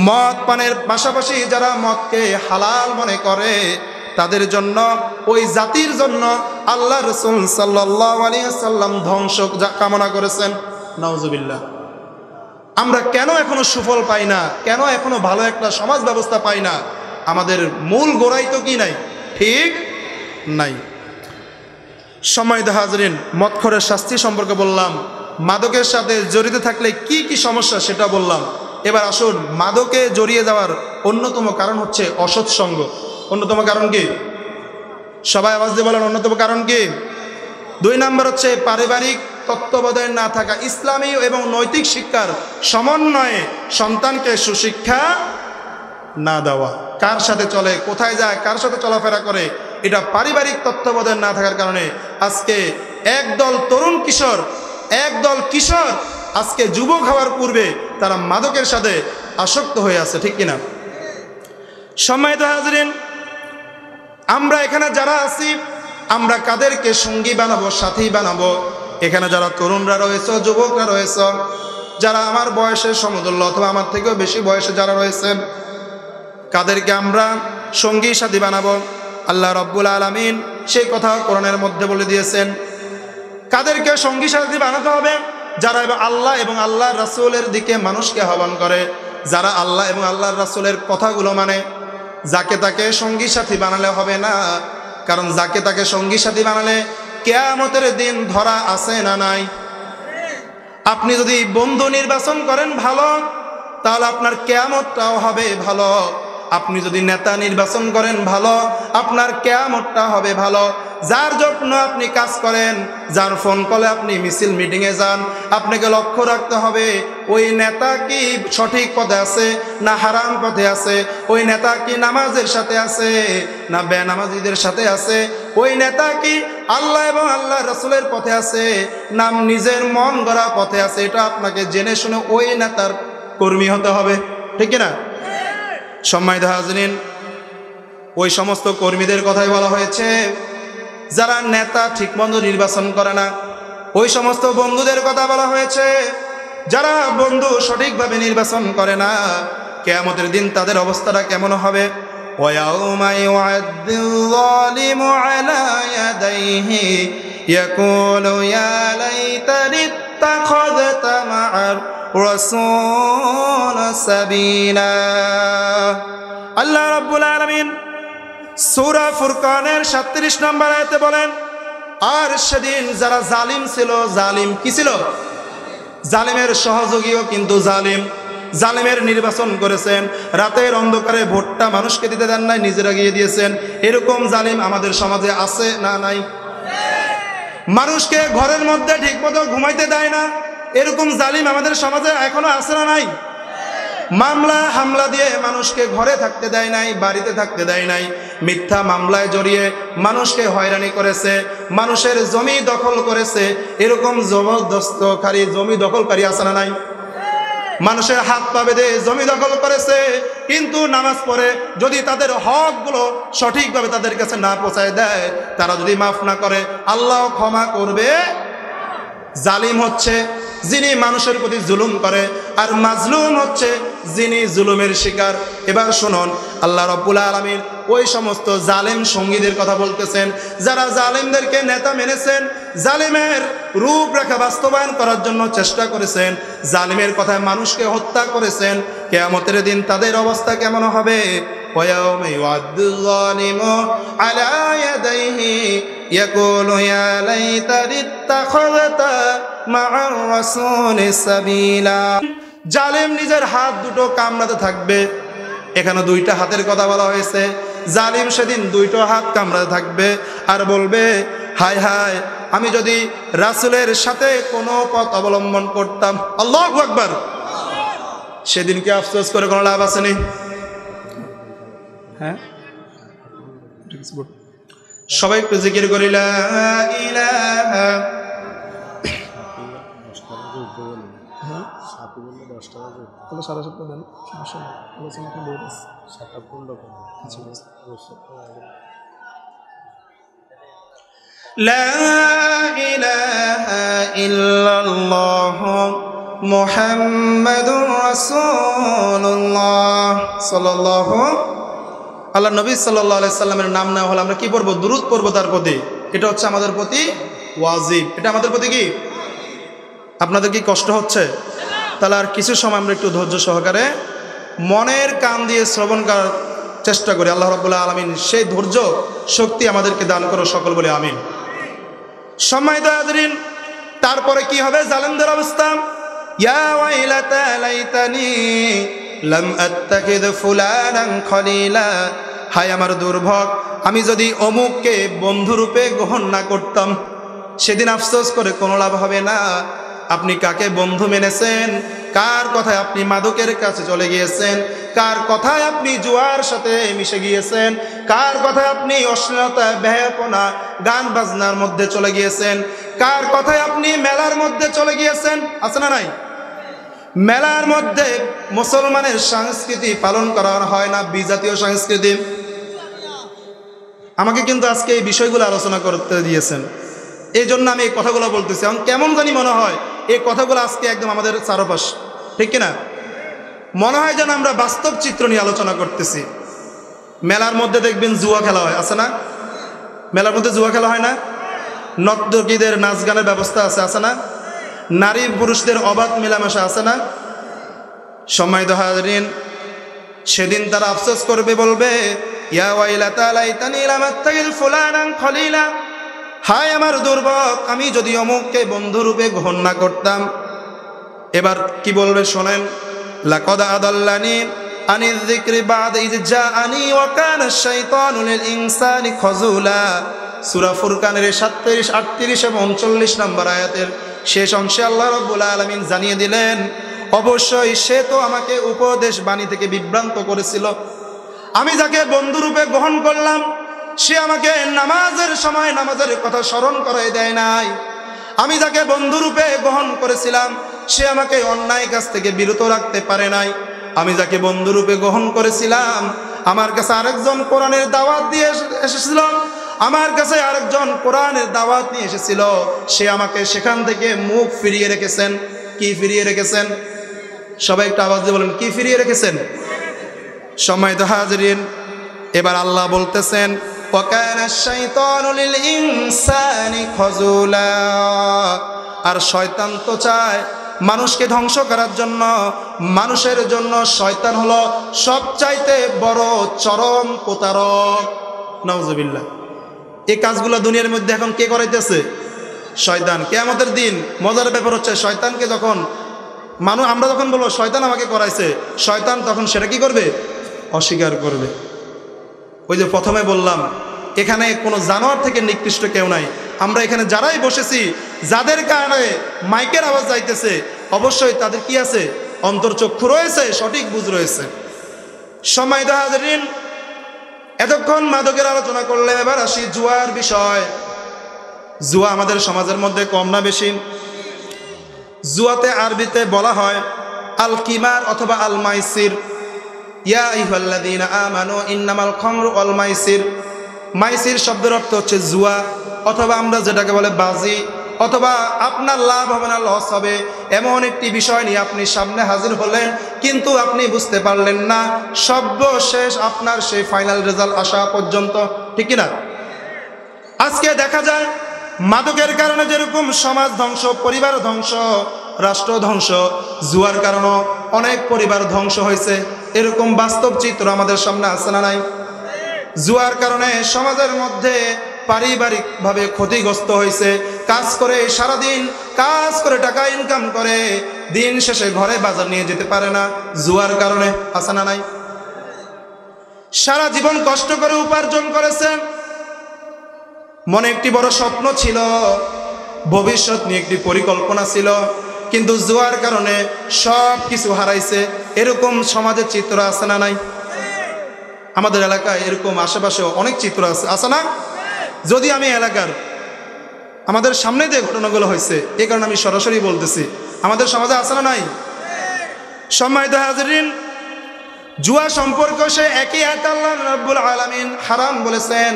মদ পানের পাশাপাশি যারা মদকে হালাল মনে করে তাদের জন্য, ওই জাতির জন্য আল্লাহ রাসূল সাল্লাল্লাহু আলাইহি ওয়াসাল্লাম ধ্বংস কামনা করেছেন। নাউজুবিল্লাহ। আমরা কেন এখনো সুফল পাই না? কেন এখনো ভালো একটা সমাজ ব্যবস্থা পাই না? আমাদের মূল গোড়াই তো কি নাই? ঠিক নাই। সম্মানিত হাজরিন, মদখোরের শাস্তি সম্পর্কে বললাম, মাদকের সাথে জড়িত থাকলে কি কি সমস্যা সেটা বললাম। এবার আসুন, মাদকে জড়িয়ে যাওয়ার অন্যতম কারণ হচ্ছে অসৎ সঙ্গ। অন্যতম কারণ কি? সবাই আওয়াজ দিয়ে বলেন, অন্যতম কারণ কি? 2 নম্বর হচ্ছে পারিবারিক তত্ত্বাবধান না থাকা। ইসলামী এবং নৈতিক শিক্ষার সমন্বয়ে সন্তানকে সুশিক্ষা না দেওয়া। কার সাথে চলে, কোথায় যায়, কার সাথে চলাফেরা করে, এটা পারিবারিক তত্ত্বাবধান না থাকার কারণে আজকে একদল তরুণ কিশোর, একদল কিশোর আজকে যুবক হওয়ার পূর্বে তারা মাদকের সাথে আসক্ত হয়ে আছে, ঠিক কিনা? সম্মানিত হাজরিন, আমরা এখানে যারা আছি আমরা কাদেরকে সঙ্গী বানাবো, সাথী বানাবো? এখানে যারা তরুণরা রয়েছে, যুবকরা রয়েছে, যারা আমার বয়সের সমতুল্য অথবা আমার থেকেও বেশি বয়সে যারা রয়েছেন, কাদেরকে আমরা সঙ্গী সাথী বানাবো? আল্লাহ রাব্বুল আলামিন সেই কথা কোরআনের মধ্যে বলে দিয়েছেন। কাদেরকে সঙ্গী সাথী বানাতে হবে? যারা আল্লাহ এবং আল্লাহর রাসূলের দিকে মানুষকে আহ্বান করে, যারা আল্লাহ এবং আল্লাহর রাসূলের কথাগুলো মানে। যাকে তাকে সঙ্গী সাথী বানালে হবে না, কারণ যাকে তাকে সঙ্গী সাথী বানালে কিয়ামতের দিন ধরা আছে না নাই? আপনি যদি বন্ধু নির্বাচন করেন ভালো, তাহলে আপনার কিয়ামতটাও হবে ভালো। আপনি যদি নেতা নির্বাচন করেন ভালো, আপনার কিয়ামতটা হবে ভালো। যার জন্য আপনি কাজ করেন, যার ফোন কলে আপনি মিছিল মিটিংয়ে যান, আপনাকে লক্ষ্য রাখতে হবে ওই নেতা কি সঠিক পথে আছে না হারাম পথে আছে, ওই নেতা কি নামাজের সাথে আছে না বেনামাজিদের সাথে আছে, ওই নেতা কি আল্লাহ এবং আল্লাহ রাসূলের পথে আছে না নিজের মন গড়া পথে আছে। এটা আপনাকে জেনে শুনে ওই নেতার কর্মী হতে হবে, ঠিক না? সম্মানিত হাজরিন, ওই সমস্ত কর্মীদের কথাই বলা হয়েছে যারা নেতা ঠিকমতো নির্বাচন করে না। ওই সমস্ত বন্ধুদের কথা বলা হয়েছে যারা বন্ধু সঠিকভাবে নির্বাচন করে না। কিয়ামতের দিন তাদের অবস্থাটা কেমন হবে? ওয়ায়াউমা ইউআদ্দিল যালিমু আলা ইয়াদাইহি ইয়াকুলু ইয়া লাইতানি ইত্তাখাযতু মা'আর রাসূল সাবিলা। আল্লাহ রাব্বুল আলামিন সূরা ফুরকানের 37 নম্বর আয়াতে বলেন, আর সেদিন যারা জালিম ছিল, জালিম কি ছিল? জালিমের সহযোগীও কিন্তু জালিম। জালিমের নির্বাচন করেছেন, রাতের অন্ধকারে ভোটটা মানুষকে দিতে দেন নাই, নিজেরা গিয়ে দিয়েছেন। এরকম জালিম আমাদের সমাজে আছে না নাই? মানুষকে ঘরের মধ্যে ঠিকমতো ঘুমাইতে দেয় না, এরকম জালিম আমাদের সমাজে এখনো আছে না নাই? মামলা হামলা দিয়ে মানুষকে ঘরে থাকতে দেয় নাই, বাড়িতে থাকতে দেয় নাই। মিথ্যা মামলায় জড়িয়ে মানুষকে হয়রানি করেছে, মানুষের জমি দখল করেছে। এরকম জবরদস্তকারী জমি দখলকারী আছে না নাই? মানুষের হাত পা বেঁধে জমি দখল করেছে, কিন্তু নামাজ পড়ে যদি তাদের হকগুলো সঠিকভাবে তাদের কাছে না পৌঁছায় দেয়, তারা যদি মাফ না করে, আল্লাহ ক্ষমা করবে? জালিম হচ্ছে যিনি মানুষের প্রতি জুলুম করে, আর মাজলুম হচ্ছে যিনি জুলুমের শিকার। এবার শুনুন, আল্লাহ রাব্বুল আলামিন ওই সমস্ত জালেম সঙ্গীদের কথা বলতেছেন যারা জালেমদেরকে নেতা মেনেছেন, জালিমের রূপরেখা বাস্তবায়ন করার জন্য চেষ্টা করেছেন, জালিমের কথায় মানুষকে হত্যা করেছেন। কিয়ামতের দিন তাদের অবস্থা কেমন হবে? ওয়ায়াউমা ইউআদ্দুল যালিমু আলা ইয়াদাইহি ইয়াকুলু ইয়া লাইতানি ইত্তাখাযতু মা'আর রাসূলি সাবিলা। জালিম নিজের হাত দুটো কামড়াতে থাকবে। এখানে দুইটা হাতের কথা বলা হয়েছে। জালিম সেদিন দুইটা হাত কামড়াতে থাকবে আর বলবে, হায় হায়, আমি যদি রাসূলের সাথে কোনো পথ অবলম্বন করতাম। আল্লাহু আকবার। সেদিন কি আফসোস করে কোনো লাভ আছে? হ্যাঁ, সবাই একটু জিকির করি, লা ইলাহা। লা ইলাহা ইল্লাল্লাহ মুহাম্মাদুর রাসূলুল্লাহ সাল্লাল্লাহু আল্লাহ নবী সাল্লাল্লাহু আলাইহি সাল্লামের নাম নেওয়া হলে আমরা কি পড়বো? দুরূদ পড়বো তার প্রতি। এটা হচ্ছে আমাদের প্রতি ওয়াজিব। এটা আমাদের প্রতি কি? আপনাদের কি কষ্ট হচ্ছে? তাহলে আর কিছু সময় আমরা একটু ধৈর্য সহকারে মনের কান দিয়ে শ্রবণ করার চেষ্টা করি। আল্লাহ রাব্বুল আলামিন সেই ধৈর্য শক্তি আমাদেরকে দান করো, সকল বলে আমিন। সম্মানিত হাজরিন, তারপরে কি হবে জালেমদের অবস্থা? ইয়া ওয়াইলাতা লাইতানি লাম আত্তাখিদ ফুলানান খলিলা। হায় আমার দুর্ভোগ, আমি যদি অমুককে বন্ধুরূপে গ্রহণ না করতাম। সেদিন আফসোস করে কোনো লাভ হবে না। আপনি কাকে বন্ধু মেনেছেন, কার কথায় আপনি মাদকের কাছে চলে গিয়েছেন, কার কথায় আপনি জুয়ার সাথে মিশে গিয়েছেন, কার কথায় আপনি অশ্লীলতা বেহায়াপনা গান বাজনার মধ্যে চলে গিয়েছেন, কার কথায় আপনি মেলার মধ্যে চলে গিয়েছেন। আছে না নাই? মেলার মধ্যে মুসলমানের সংস্কৃতি পালন করা হয় না, বিজাতীয় সংস্কৃতি। আমাকে কিন্তু আজকে এই বিষয়গুলো আলোচনা করতে দিয়েছেন, এই জন্য আমি এই কথাগুলো বলতেছি। এখন কেমন জানি মনে হয় এই কথাগুলো আজকে একদম আমাদের চারপাশ, ঠিক কিনা? মনে হয় যেন আমরা বাস্তব চিত্র নিয়ে আলোচনা করতেছি। মেলার মধ্যে দেখবেন জুয়া খেলা হয়, আছে না? মেলার মধ্যে জুয়া খেলা হয় না? নর্তকীদের নাচ গানের ব্যবস্থা আছে, আছে না? নারী পুরুষদের অবাধ মেলামেশা আছে না? সম্মানিত হাজরিন, সেদিন তারা আফসোস করবে, বলবে ইয়া ওয়াইলাতা লাইতানি লাম আত্তাখিয ফুলানান খলিলা, হায় আমার দুর্ভোগ, আমি যদি অমুককে বন্ধুরূপে গ্রহণ না করতাম। এবার কি বলবে শোনেন, লাকাদ আদাল্লানি আনিয যিকরি বা'দা ইয জাআনি ওয়া কানা আশ-শাইতানু লিল ইনসানি খাযুলা। সূরা ফুরকানের 37, 38 এবং 39 নম্বর আয়াতের শেষ অংশে আল্লাহ রাব্বুল আলামিন জানিয়ে দিলেন, অবশ্যই সে তো আমাকে উপদেশ বাণী থেকে বিভ্রান্ত করেছিল। আমি যাকে বন্ধুরূপে গ্রহণ করলাম সে আমাকে নামাজের সময় নামাজের কথা স্মরণ করায় দেয় নাই। আমি যাকে বন্ধুরূপে গ্রহণ করেছিলাম সে আমাকে অন্যায় কাজ থেকে বিরত রাখতে পারে নাই। আমি যাকে বন্ধুরূপে গ্রহণ করেছিলাম, আমার কাছে আরেকজন কোরআনের দাওয়াত দিয়ে এসেছিল, আমার কাছে আরেকজন কোরআনের দাওয়াত নিয়ে এসেছিল, সে আমাকে সেখান থেকে মুখ ফিরিয়ে রেখেছেন। কি ফিরিয়ে রেখেছেন? সবাই একটু আওয়াজ দিয়ে বলেন, কি ফিরিয়ে রেখেছেন? সম্মানিত হাজরিন, এবার আল্লাহ বলতেছেন ওয়া কানা আশ-শাইতানু লিল ইনসানি খাযুলা। আর শয়তান তো চায় মানুষকে ধ্বংস করার জন্য। মানুষের জন্য শয়তান হলো সবচাইতে বড় চরম প্রতারক। নাউজুবিল্লাহ। এই কাজগুলো দুনিয়ার মধ্যে এখন কে করাইতেছে? শয়তান। কিয়ামতের দিন মজার ব্যাপার হচ্ছে, শয়তানকে যখন আমরা যখন বলবো শয়তান আমাকে করাইছে, শয়তান তখন সেটা কি করবে? অস্বীকার করবে। ওই যে প্রথমে বললাম, এখানে কোনো জানোয়ার থেকে নিকৃষ্ট কেউ নাই। আমরা এখানে যারাই বসেছি, যাদের কারণে মাইকের আওয়াজ যাইতেছে, অবশ্যই তাদের কি আছে? অন্তর্চক্ষু রয়েছে, সঠিক বুঝ রয়েছে। সম্মানিত হাজরিন, এতক্ষণ মাদকের আলোচনা করলে এবার আসি জুয়ার বিষয়। জুয়া আমাদের সমাজের মধ্যে কম না বেশি? জুয়াতে আরবিতে বলা হয় আল কিমার অথবা আল মাইসির। ইয়া আইয়ুহাল্লাযীনা আমানু ইন্নামাল খামরু ওয়াল মাইসির। মাইসির শব্দের অর্থ হচ্ছে জুয়া, অথবা আমরা যেটাকে বলে বাজি, অথবা আপনার লাভ হবে না লস হবে এমন একটি বিষয় নিয়ে আপনি সামনে হাজির হলেন, কিন্তু আপনি বুঝতে পারলেন না, সর্বশেষ আপনার সেই ফাইনাল রেজাল্ট আসা পর্যন্ত, ঠিক কিনা? আজকে দেখা যায় মাদকের কারণে যেরকম সমাজ ধ্বংস, পরিবার ধ্বংস, রাষ্ট্র ধ্বংস, জুয়ার কারণে অনেক পরিবার ধ্বংস হয়েছে। এরকম বাস্তব চিত্র আমাদের সামনে আছে না নাই? জুয়ার কারণে সমাজের মধ্যে পারিবারিকভাবে ক্ষতিগ্রস্ত হয়েছে। কাজ করে সারাদিন কাজ করে টাকা ইনকাম করে, দিন শেষে ঘরে বাজার নিয়ে যেতে পারে না, জুয়ার কারণে। আছে না নাই? সারা জীবন কষ্ট করে উপার্জন করেছে, মনে একটি বড় স্বপ্ন ছিল, ভবিষ্যৎ নিয়ে একটি পরিকল্পনা ছিল, কিন্তু জুয়ার কারণে সব কিছু হারাইছে। এরকম সমাজের চিত্র আছে না নাই? আমাদের এলাকায় এরকম আশেপাশে অনেক চিত্র আছে, আছে না? যদি আমি এলাকার আমাদের সামনে যে ঘটনাগুলো হয়েছে, এই কারণে আমি সরাসরি বলতেছি, আমাদের সমাজে আছে না নাই? সম্মানিত হাজরিন, জুয়া সম্পর্ক সে একই আয়াত আল্লাহ রাব্বুল আলামিন হারাম বলেছেন,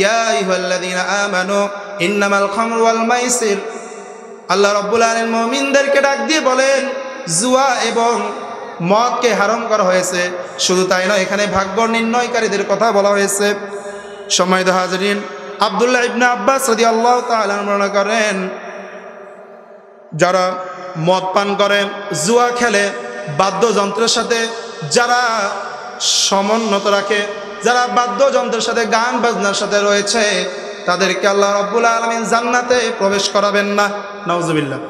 ইয়া আইয়ুহাল্লাযীনা আমানু ইন্নামাল খামরু ওয়াল মাইসির। আল্লাহ রাব্বুল আলামিন মুমিনদেরকে ডাক দিয়ে বলেন, জুয়া এবং মদকে হারাম করা হয়েছে। শুধু তাই নয়, এখানে ভাগ্য নির্ণয়কারীদের কথা বলা হয়েছে। সম্মানিত হাজরিন, আব্দুল্লাহ ইবনে আব্বাস রাদিয়াল্লাহু তাআলা বর্ণনা করেন, যারা মদ পান করে, জুয়া খেলে, বাদ্যযন্ত্রের সাথে যারা সমন্বত রাখে, যারা বাদ্যযন্ত্রের সাথে গান বাজনার সাথে রয়েছে, তাদেরকে আল্লাহ রাব্বুল আলামিন জান্নাতে প্রবেশ করাবেন না। নাউজুবিল্লাহ।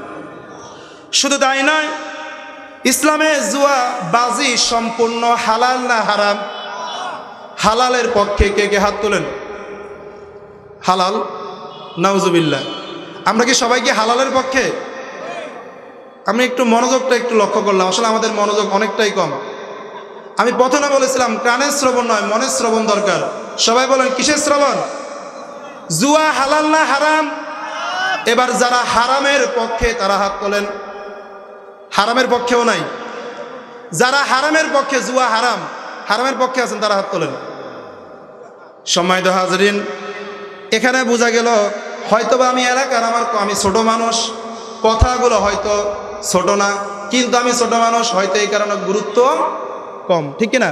শুধু তাই নয়, ইসলামে জুয়া বাজি সম্পূর্ণ হালাল না হারাম? হালালের পক্ষে কে কে হাত তোলেন? হালাল। নাউজুবিল্লাহ। আমরা কি সবাই কি হালালের পক্ষে? আমি একটু মনোযোগটা একটু লক্ষ্য করলাম, আসলে আমাদের মনোযোগ অনেকটাই কম। আমি প্রথমে বলেছিলাম কানের শ্রবণ নয়, মনের শ্রবণ দরকার। সবাই বলেন কিসের শ্রবণ? জুয়া হালাল না হারাম? এবার যারা হারামের পক্ষে তারা হাত তোলেন। হারামের পক্ষেও নাই, যারা হারামের পক্ষে, জুয়া হারাম, হারামের পক্ষে আছেন তারা হাত তোলেন। সম্মানিত হাজরিন, এখানে বোঝা গেল হয়তোবা আমি এলাকার, আমি ছোট মানুষ, কথাগুলো হয়তো ছোট না, কিন্তু আমি ছোট মানুষ, হয়তো এই কারণে গুরুত্ব কম, ঠিক কিনা?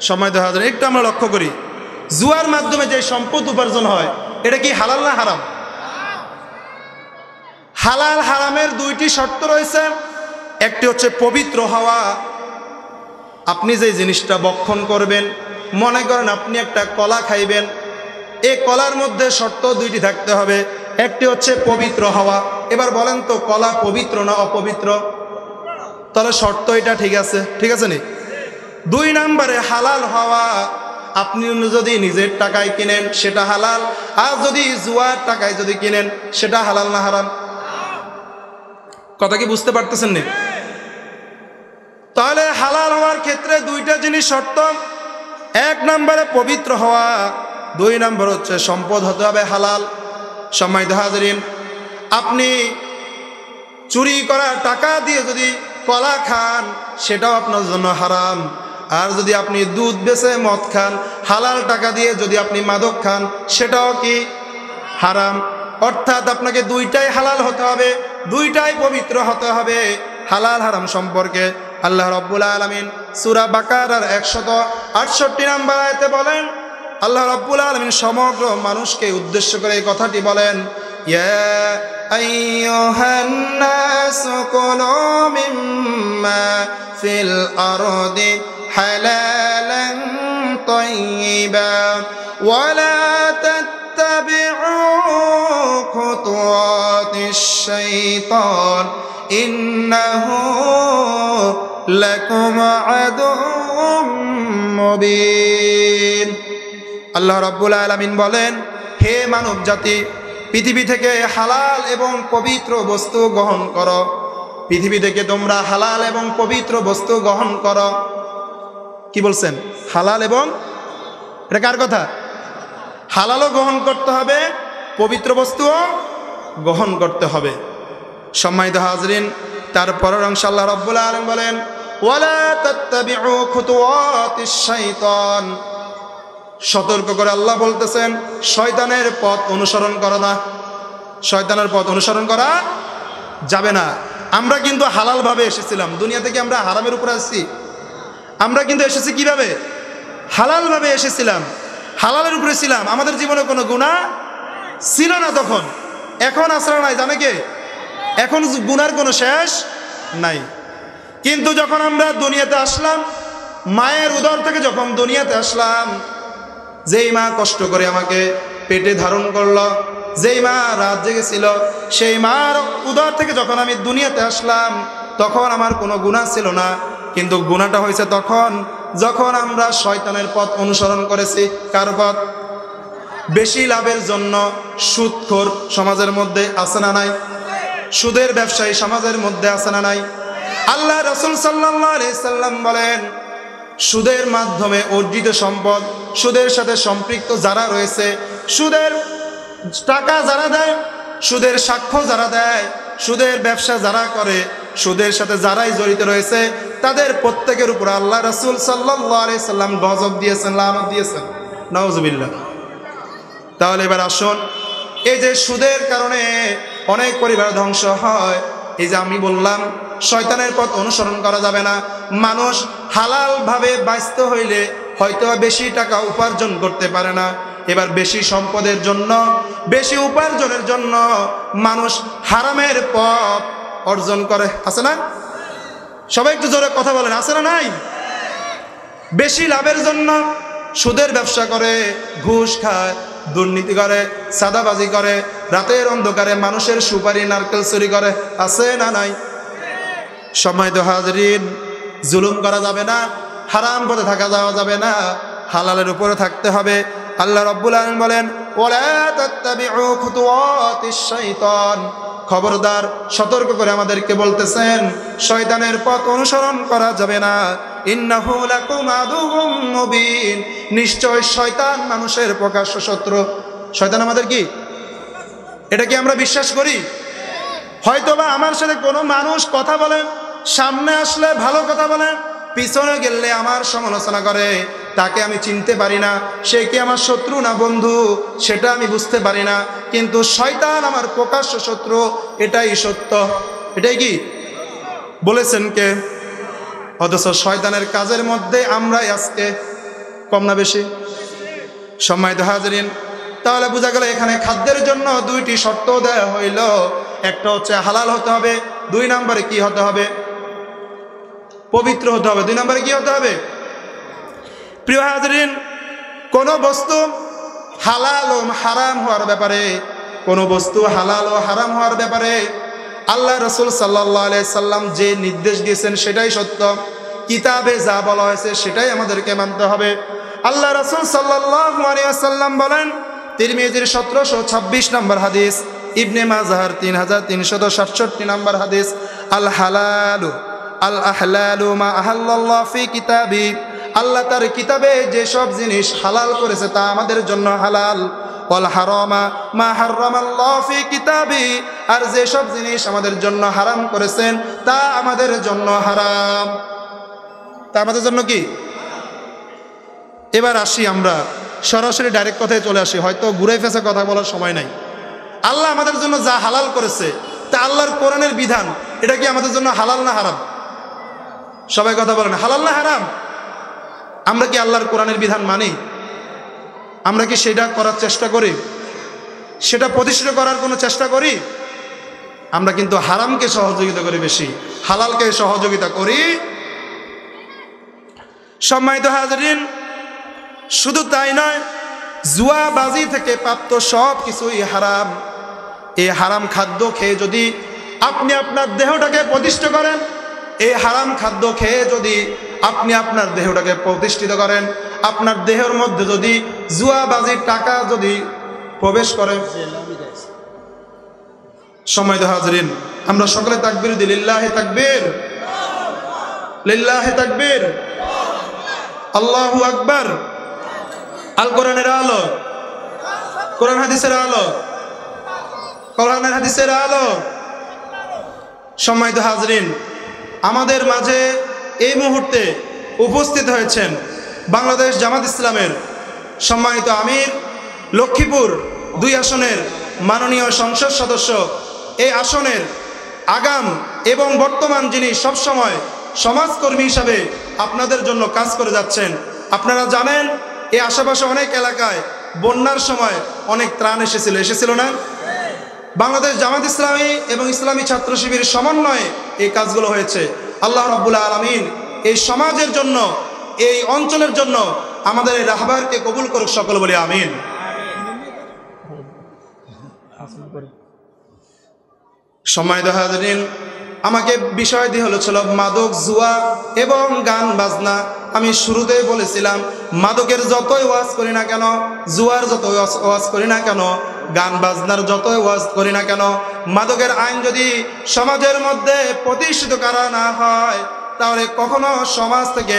সম্মানিত হাজরিন, একটু আমরা লক্ষ্য করি, জুয়ার মাধ্যমে যে সম্পদ উপার্জন হয় এটা কি হালাল না হারাম? হালাল হারামের দুইটি শর্ত রয়েছে। একটি হচ্ছে পবিত্র হওয়া। আপনি যে জিনিসটা ভক্ষণ করবেন, মনে করেন আপনি একটা কলা খাইবেন, এই কলার মধ্যে শর্ত দুইটি থাকতে হবে। একটি হচ্ছে পবিত্র হওয়া। এবার বলেন তো কলা পবিত্র না অপবিত্র? তাহলে শর্ত এটা ঠিক আছে, ঠিক আছে নি? 2 নম্বরে হালাল হওয়া। আপনি যদি নিজের টাকায় কিনেন সেটা হালাল, আর যদি জুয়ার টাকায় যদি কিনেন সেটা হালাল না হারাম? কথা কি বুঝতে পারতেছেন নি? তাহলে হালাল হওয়ার ক্ষেত্রে 2টা জিনিস শর্ত। 1 নম্বরে পবিত্র হওয়া, 2 নম্বর হচ্ছে সম্পদ হতে হবে হালাল। সম্মানিত হাজরিন, আপনি চুরি করা টাকা দিয়ে যদি কলা খান সেটাও আপনার জন্য হারাম। আর যদি আপনি দুধ বেচে মদ খান, হালাল টাকা দিয়ে যদি আপনি মাদক খান সেটাও কি হারাম। অর্থাৎ আপনাকে 2টাই হালাল হতে হবে, 2টাই পবিত্র হতে হবে। হালাল হারাম সম্পর্কে আল্লাহ রাব্বুল আলামিন সূরা বাকারার 168 নম্বর আয়াতে বলেন, আল্লাহ রাব্বুল আলামিন সমগ্র মানুষকে উদ্দেশ্য করে এই কথাটি বলেন, ইয়া আইয়ুহান নাসু কুলু মিম্মা ফিল আরদি হালালান তাইয়্যিবা ওয়া লা তাত্তাবিউ খুতুওয়াতিশ শাইতান ইন্নাহু লাকুম আদুউম মুবিন। আল্লাহ রাব্বুল আলামিন বলেন, হে মানব জাতি, পৃথিবী থেকে হালাল এবং পবিত্র বস্তু গ্রহণ করো। পৃথিবী থেকে তোমরা হালাল এবং পবিত্র বস্তু গ্রহণ করো। কি বলছেন? হালাল এবং, এটা কার কথা? হালালও গ্রহণ করতে হবে, পবিত্র বস্তুও গ্রহণ করতে হবে। সম্মানিত হাজরিন, তারপরের অংশ আল্লাহ রাব্বুল আলামিন বলেন, ওয়ালা তাত্তাবিউ খুতুওয়াতিশ শাইতান। সতর্ক করে আল্লাহ বলতেছেন, শয়তানের পথ অনুসরণ করো না। শয়তানের পথ অনুসরণ করা যাবে না। আমরা কিন্তু হালালভাবে এসেছিলাম, দুনিয়া থেকে আমরা হারামের উপরে আসছি। আমরা কিন্তু এসেছি কিভাবে? হালালভাবে এসেছিলাম, হালালের উপরে ছিলাম। আমাদের জীবনে কোনো গুনাহ ছিল না তখন। এখন আসরা নাই, জানে কে? এখন গুনার কোনো শেষ নাই। কিন্তু যখন আমরা দুনিয়াতে আসলাম, মায়ের উদর থেকে যখন দুনিয়াতে আসলাম, যেই মা কষ্ট করে আমাকে পেটে ধারণ করলো, যেই মা রাত জেগেছিল, সেই মার উদর থেকে যখন আমি দুনিয়াতে আসলাম, তখন আমার কোনো গুনাহ ছিল না। কিন্তু গুনাহটা হয়েছে তখন যখন আমরা শয়তানের পথ অনুসরণ করেছি। কার পথ? বেশি লাভের জন্য সুদখোর সমাজের মধ্যে আছে না নাই? সুদের ব্যবসায়ী সমাজের মধ্যে আছে না নাই? আল্লাহ রাসূল সাল্লাল্লাহু আলাইহি সাল্লাম বলেন, সুদের মাধ্যমে অর্জিত সম্পদ, সুদের সাথে সম্পৃক্ত যারা রয়েছে, সুদের টাকা যারা দেয়, সুদের সাক্ষ্য যারা দেয়, সুদের ব্যবসা যারা করে, সুদের সাথে যারাই জড়িত রয়েছে, তাদের প্রত্যেকের উপর আল্লাহ রাসূল সাল্লাল্লাহু আলাইহি সাল্লাম গজব দিয়েছেন, লানত দিয়েছেন। নাউযুবিল্লাহ। তাহলে এবার আসুন, এই যে সুদের কারণে অনেক পরিবার ধ্বংস হয়, এই যে আমি বললাম শয়তানের পথ অনুসরণ করা যাবে না। মানুষ হালালভাবে বাঁচতে হইলে হয়তো বেশি টাকা উপার্জন করতে পারে না। এবার বেশি সম্পদের জন্য, বেশি উপার্জনের জন্য মানুষ হারামের পথ অর্জন করে, আছে না? সবাই একটু জোরে কথা বলেন, আছে না নাই? বেশি লাভের জন্য সুদের ব্যবসা করে, ঘুষ খায়, দুর্নীতি করে, সাদাবাজি করে, রাতের অন্ধকারে মানুষের সুপারি নারকেল চুরি করে, আছে না নাই? সম্মানিত হাজরিন, জুলুম করা যাবে না, হারাম পথে থাকা যাওয়া যাবে না, হালালের উপরে থাকতে হবে। আল্লাহ রাব্বুল আলামিন বলেন, ওয়ালা তাত্তাবিউ খুতুওয়াতিশ শাইতান। খবরদার সতর্ক করে আমাদেরকে বলতেছেন শয়তানের পথ অনুসরণ করা যাবে না। ইন্নাহু লাকুম আদুউম মুবিন, নিশ্চয় শয়তান মানুষের প্রকাশ্য শত্রু। শয়তান আমাদের কি? এটা কি আমরা বিশ্বাস করি? হয়তোবা আমার সাথে কোনো মানুষ কথা বলে, সামনে আসলে ভালো কথা বলে, পিছনে গেলে আমার সমালোচনা করে, তাকে আমি চিনতে পারি না, সে কি আমার শত্রু না বন্ধু সেটা আমি বুঝতে পারি না, কিন্তু শয়তান আমার প্রকাশ্য শত্রু, এটাই সত্য। এটাই কি বলেছেন কে? অথচ শয়তানের কাজের মধ্যে আমরাই আজকে কম না বেশি? সম্মানিত হাজিরিন, তাহলে বোঝা গেল এখানে খাদ্যের জন্য দুইটি শর্ত দেওয়া হইল। একটা হচ্ছে হালাল হতে হবে, 2 নম্বরে কি হতে হবে? পবিত্র হতে হবে। 2 নম্বরে কি হতে হবে? প্রিয় হাজিরিন, কোন বস্তু হালাল ও হারাম হওয়ার ব্যাপারে, কোন বস্তু হালাল ও হারাম হওয়ার ব্যাপারে আল্লাহ রাসূল সাল্লাল্লাহু আলাইহি সাল্লাম যে নির্দেশ দিয়েছেন সেটাই সত্য। কিতাবে যা বলা হয়েছে সেটাই আমাদেরকে মানতে হবে। আল্লাহ রাসূল সাল্লাল্লাহু আলাইহি সাল্লাম বলেন, তিরমিজির 1726 নম্বর হাদিস, ইবনে মাজাহর 3367 নম্বর হাদিস, আল হালালু আল আহলালু মা আহাল্লাল্লাহু ফি কিতাবি, আল্লাহ তার কিতাবে যে সব জিনিস হালাল করেছে তা আমাদের জন্য হালাল। ওয়াল হারামা মা হারামাল্লাহু ফি কিতাবি, আর যে সব জিনিস আমাদের জন্য হারাম করেছেন তা আমাদের জন্য হারাম। তা আমাদের জন্য কি? এবার আসি আমরা সরাসরি ডাইরেক্ট কথায় চলে আসি, হয়তো ঘুরে ফেসে কথা বলার সময় নাই। আল্লাহ আমাদের জন্য যা হালাল করেছে তা আল্লাহর কোরআনের বিধান, এটা কি আমাদের জন্য হালাল না হারাম? সবাই কথা বলেন, হালাল না হারাম? আমরা কি আল্লাহর কোরআনের বিধান মানি? আমরা কি সেটা করার চেষ্টা করি? সেটা প্রতিষ্ঠিত করার কোনো চেষ্টা করি? আমরা কিন্তু হারামকে সহযোগিতা করি বেশি, হালালকে সহযোগিতা করি। সম্মানিত হাজিরিন, শুধু তাই নয়, জুয়াবাজি থেকে প্রাপ্ত সব কিছুই হারাম। এই হারাম খাদ্য খেয়ে যদি আপনি আপনার দেহটাকে প্রতিষ্ঠিত করেন, এই হারাম খাদ্য খেয়ে যদি আপনি আপনার দেহটাকে প্রতিষ্ঠিত করেন, আপনার দেহের মধ্যে যদি জুয়াবাজির টাকা যদি প্রবেশ করে, সম্মানিত হাজিরিন, আমরা সকলে তাকবীর দিই, লিল্লাহি তাকবীর, লিল্লাহি তাকবীর, আল্লাহু আকবার। আল কোরআনের আলো, কোরআন হাদিসের আলো, কোরআনের হাদিসের আলো। সম্মানিত হাজরিন, আমাদের মাঝে এই মুহূর্তে উপস্থিত হয়েছেন বাংলাদেশ জামাত ইসলামের সম্মানিত আমির, লক্ষ্মীপুর 2 আসনের মাননীয় সংসদ সদস্য, এই আসনের আগাম এবং বর্তমান যিনি সবসময় সমাজকর্মী হিসাবে আপনাদের জন্য কাজ করে যাচ্ছেন। আপনারা জানেন এই আশেপাশে অনেক এলাকায় বন্যার সময় অনেক ত্রাণ এসেছিল না? বাংলাদেশ জামাত ইসলামী এবং ইসলামী ছাত্র শিবির সমন্বয়ে এই কাজগুলো হয়েছে। আল্লাহ রাব্বুল আলামিন এই সমাজের জন্য, এই অঞ্চলের জন্য আমাদের এই রাহবারকে কবুল করুক, সকল বলি আমিন। সম্মানিত হাজিরিন, আমাকে বিষয় দিয়ে ছিল মাদক, জুয়া এবং গান বাজনা। আমি শুরুতেই বলেছিলাম, মাদকের যতই ওয়াজ করি না কেন, জুয়ার যতই ওয়াজ করি না কেন, গান বাজনার যতই ওয়াজ করি না কেন, মাদকের আইন যদি সমাজের মধ্যে প্রতিষ্ঠিত করা না হয়, তাহলে কখনো সমাজ থেকে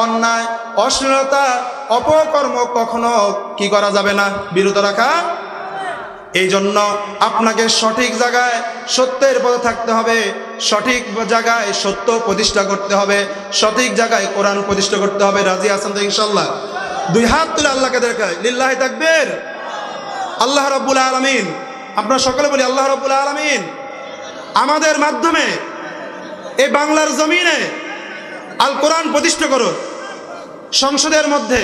অন্যায়, অশ্লীলতা, অপকর্ম কখনো কি করা যাবে না, বিরত রাখা। এই জন্য আপনাকে সঠিক জায়গায় সত্যের পথে থাকতে হবে, সঠিক জায়গায় সত্য প্রতিষ্ঠা করতে হবে, সঠিক জায়গায় কোরআন প্রতিষ্ঠা করতে হবে। রাজি আছেন তো ইনশাআল্লাহ? 2 হাত তুলে আল্লাহকে দেখায়, লিল্লাহি তাকবীর, আল্লাহ রাব্বুল আলামিন। আপনারা সকলে বলি আল্লাহ রাব্বুল আলামিন আমাদের মাধ্যমে এই বাংলার জমিনে আল কোরআন প্রতিষ্ঠা করুক, সংসদের মধ্যে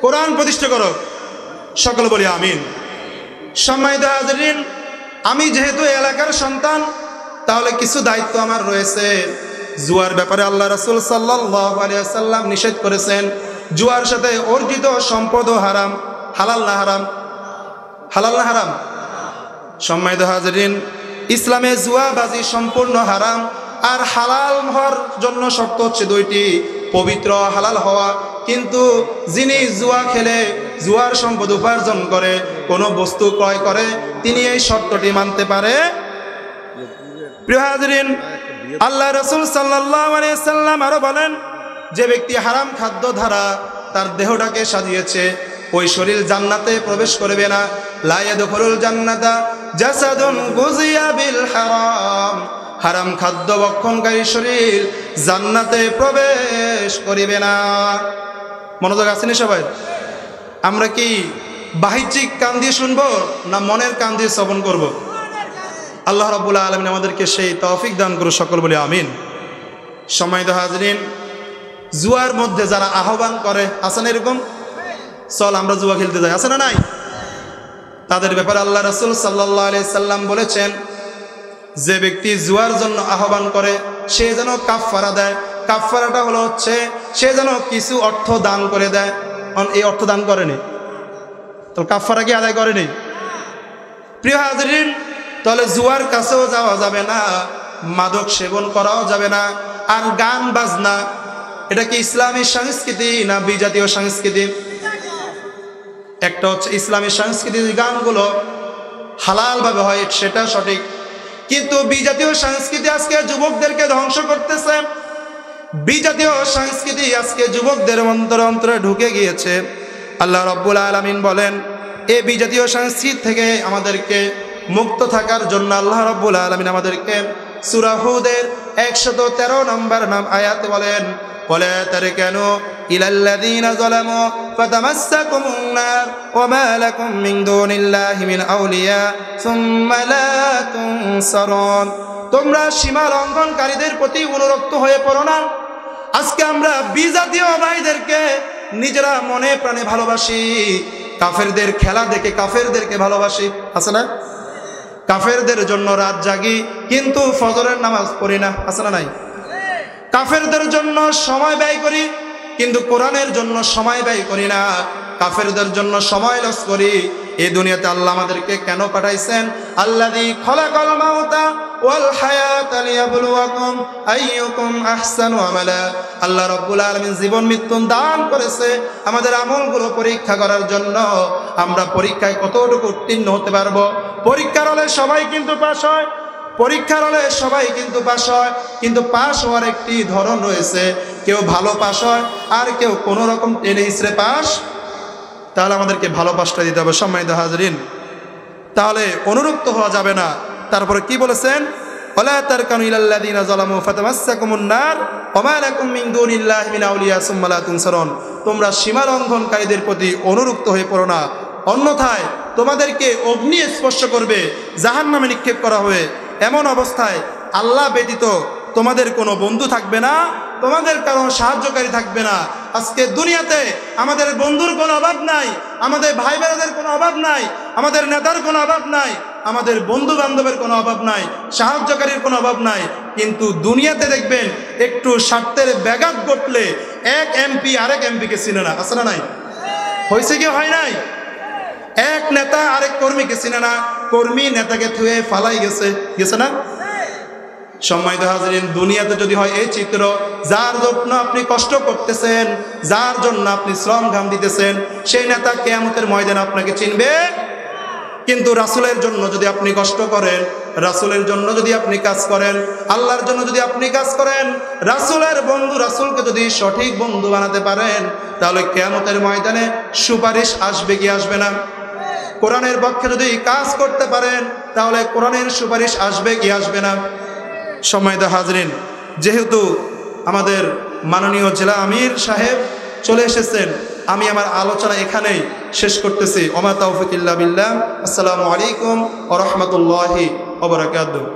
কোরআন প্রতিষ্ঠা করুক, সকলে বলি আমিন। সম্মানিত হাজিরিন, আমি যেহেতু এলাকার সন্তান, তাহলে কিছু দায়িত্ব আমার রয়েছে। জুয়ার ব্যাপারে আল্লাহ রাসূল সাল্লাল্লাহু আলাইহি ওয়াসাল্লাম নিষেধ করেছেন। জুয়ার সাথে অর্জিত সম্পদও হারাম। হালাল না হারাম? হালাল না হারাম? সম্মানিত হাজিরিন, ইসলামে জুয়াবাজি সম্পূর্ণ হারাম। আর হালাল হওয়ার জন্য শর্ত হচ্ছে 2টি, পবিত্র হালাল হওয়া। কিন্তু যিনি জুয়া খেলে জুয়ার সম্পদ উপার্জন করে কোনো বস্তু ক্রয় করে, তিনি এই শর্তটি মানতে পারে। প্রিয় হাজরিন, আল্লাহ রাসূল সাল্লাল্লাহু আলাইহি সাল্লাম আরো বলেন, যে ব্যক্তি হারাম খাদ্য দ্বারা তার দেহটাকে সাজিয়েছে, ওই শরীর জান্নাতে প্রবেশ করবে না। লা ইয়াদখুলুল জান্নাতা জাসাদুন গুযিয়া বিল হারাম, হারাম খাদ্য ভক্ষণকারী শরীর জান্নাতে প্রবেশ করিবে না। মনোযোগ আছেনি সবাই? আমরা কি বাহ্যিক কান দিয়ে শুনবো না মনের কান দিয়ে শ্রবণ করব? আল্লাহ রাব্বুল আলামিন আমাদেরকে সেই তৌফিক দান করুন, সকল বলি আমিন। সম্মানিত হাজরিন, জুয়ার মধ্যে যারা আহ্বান করে, আছে না এরকম, চল আমরা জুয়া খেলতে যাই, আছে না নাই? তাদের ব্যাপারে আল্লাহ রাসূল সাল্লাল্লাহু আলাইহি সাল্লাম বলেছেন, যে ব্যক্তি জুয়ার জন্য আহ্বান করে সে যেন কাফফারা দেয়। কাফফারাটা হলো হচ্ছে সে যেন কিছু অর্থ দান করে দেয়। এই অর্থ দান করেনি তো কাফফারা কি আদায় করেনি? প্রিয় হাজরিন, তাহলে জুয়ার কাছেও যাওয়া যাবে না, মাদক সেবন করাও যাবে না। আর গান বাজনা, এটা কি ইসলামী সংস্কৃতি না বিজাতীয় সংস্কৃতি? একটা হচ্ছে ইসলামী সংস্কৃতির গানগুলো হালালভাবে হয়, সেটা সঠিক, কিন্তু বিজাতীয় সংস্কৃতি আজকে যুবকদেরকে ধ্বংস করতেছে। বিজাতীয় সংস্কৃতি আজকে যুবকদের অন্তরে অন্তরে ঢুকে গিয়েছে। আল্লাহ রাব্বুল আলামিন বলেন, এই বিজাতীয় সংস্কৃতি থেকে আমাদেরকে মুক্ত থাকার জন্য আল্লাহ রাব্বুল আলামিন আমাদেরকে সূরা হুদের 113 নম্বর আয়াতে বলেন, ولا تركنوا إلى الذين ظلموا فتمسكم النار وما لكم من دون الله من أولياء ثم لا تنصرون। তোমরা সীমা লঙ্ঘনকারীদের প্রতি অনুরক্ত হয়ে পড়ো না। আজকে আমরা বিজাতীয় ভাইদেরকে নিজেরা মনে প্রাণে ভালোবাসি, কাফেরদের খেলা দেখে কাফেরদেরকে ভালোবাসি, আছে না? কাফেরদের জন্য রাত জাগি কিন্তু ফজরের নামাজ পড়ি না, আছে না নাই? কাফেরদের জন্য সময় ব্যয় করি কিন্তু কোরআনের জন্য সময় ব্যয় করি না, কাফেরদের জন্য সময় লস করি। এই দুনিয়াতে আল্লাহ আমাদেরকে কেন পাঠাইছেন? আল্লাযী খালাকাল মাউতা ওয়াল হায়াতা লিয়াবলুয়াকুম আইয়ুকুম আহসানু আমালা। আল্লাহ রাব্বুল আলামিন জীবন মৃত্যু দান করেছে আমাদের আমলগুলো পরীক্ষা করার জন্য, আমরা পরীক্ষায় কতটুকু উত্তীর্ণ হতে পারবো। পরীক্ষার হলে সবাই কিন্তু পাস হয়, পরীক্ষার হলে সবাই কিন্তু পাস হয়, কিন্তু পাস হওয়ার একটি ধরন রয়েছে। কেউ ভালো পাস হয় আর কেউ কোনো রকম টেনে হিসড়ে পাস। তাহলে আমাদেরকে ভালো পাসটা দিতে হবে। সম্মানিত হাজরিন, তাহলে অনুরক্ত হওয়া যাবে না। তারপরে কি বলেছেন? ওয়ালা তারকানু ইলাল্লাযিনা যালামু ফাতামাসসাকুমুন নার ওয়া মা লাকুম মিন দুনিল্লাহি মিন আউলিয়া সুম্মা লা তুনসারুন। তোমরা সীমা লঙ্ঘনকারীদের প্রতি অনুরক্ত হয়ে পড়ো না, অন্যথায় তোমাদেরকে অগ্নি স্পর্শ করবে, জাহান্নামে নিক্ষেপ করা হবে। এমন অবস্থায় আল্লাহ ব্যতীত তোমাদের কোনো বন্ধু থাকবে না, তোমাদের কারো সাহায্যকারী থাকবে না। আজকে দুনিয়াতে আমাদের বন্ধুর কোনো অভাব নাই, আমাদের ভাই বোনদের কোনো অভাব নাই, আমাদের নেতার কোনো অভাব নাই, আমাদের বন্ধু বান্ধবের কোনো অভাব নাই, সাহায্যকারীর কোনো অভাব নাই। কিন্তু দুনিয়াতে দেখবেন একটু স্বার্থের ব্যাঘাত ঘটলে এক এমপি আরেক এমপিকে চিনে না, আছে না নাই? হয়েছে কি হয় নাই? এক নেতা আরেক কর্মীকে চিনে না, কর্মী নেতাকে থুয়ে ফালাই গেছে না? সম্মানিত হাজরিন, দুনিয়াতে যদি হয় এই চিত্র, যার জন্য আপনি কষ্ট করতেছেন, যার জন্য আপনি শ্রম ঘাম দিতেছেন, সেই নেতা কিয়ামতের ময়দানে আপনাকে চিনবে। কিন্তু রাসূলের জন্য যদি আপনি কষ্ট করেন, রাসূলের জন্য যদি আপনি কাজ করেন, আল্লাহর জন্য যদি আপনি কাজ করেন, রাসূলের বন্ধু রাসূলকে যদি সঠিক বন্ধু বানাতে পারেন, তাহলে কিয়ামতের ময়দানে সুপারিশ আসবে কি আসবে না? কোরআনের পক্ষে যদি কাজ করতে পারেন তাহলে কোরআনের সুপারিশ আসবে কি আসবে না? সম্মানিত হাজরিন, যেহেতু আমাদের মাননীয় জেলা আমির সাহেব চলে এসেছেন, আমি আমার আলোচনা এখানেই শেষ করতেছি। ওমা তাওফিক ইল্লা বিল্লাহ। আসসালামু আলাইকুম ওয়া রাহমাতুল্লাহি ওয়া বারাকাতুহু।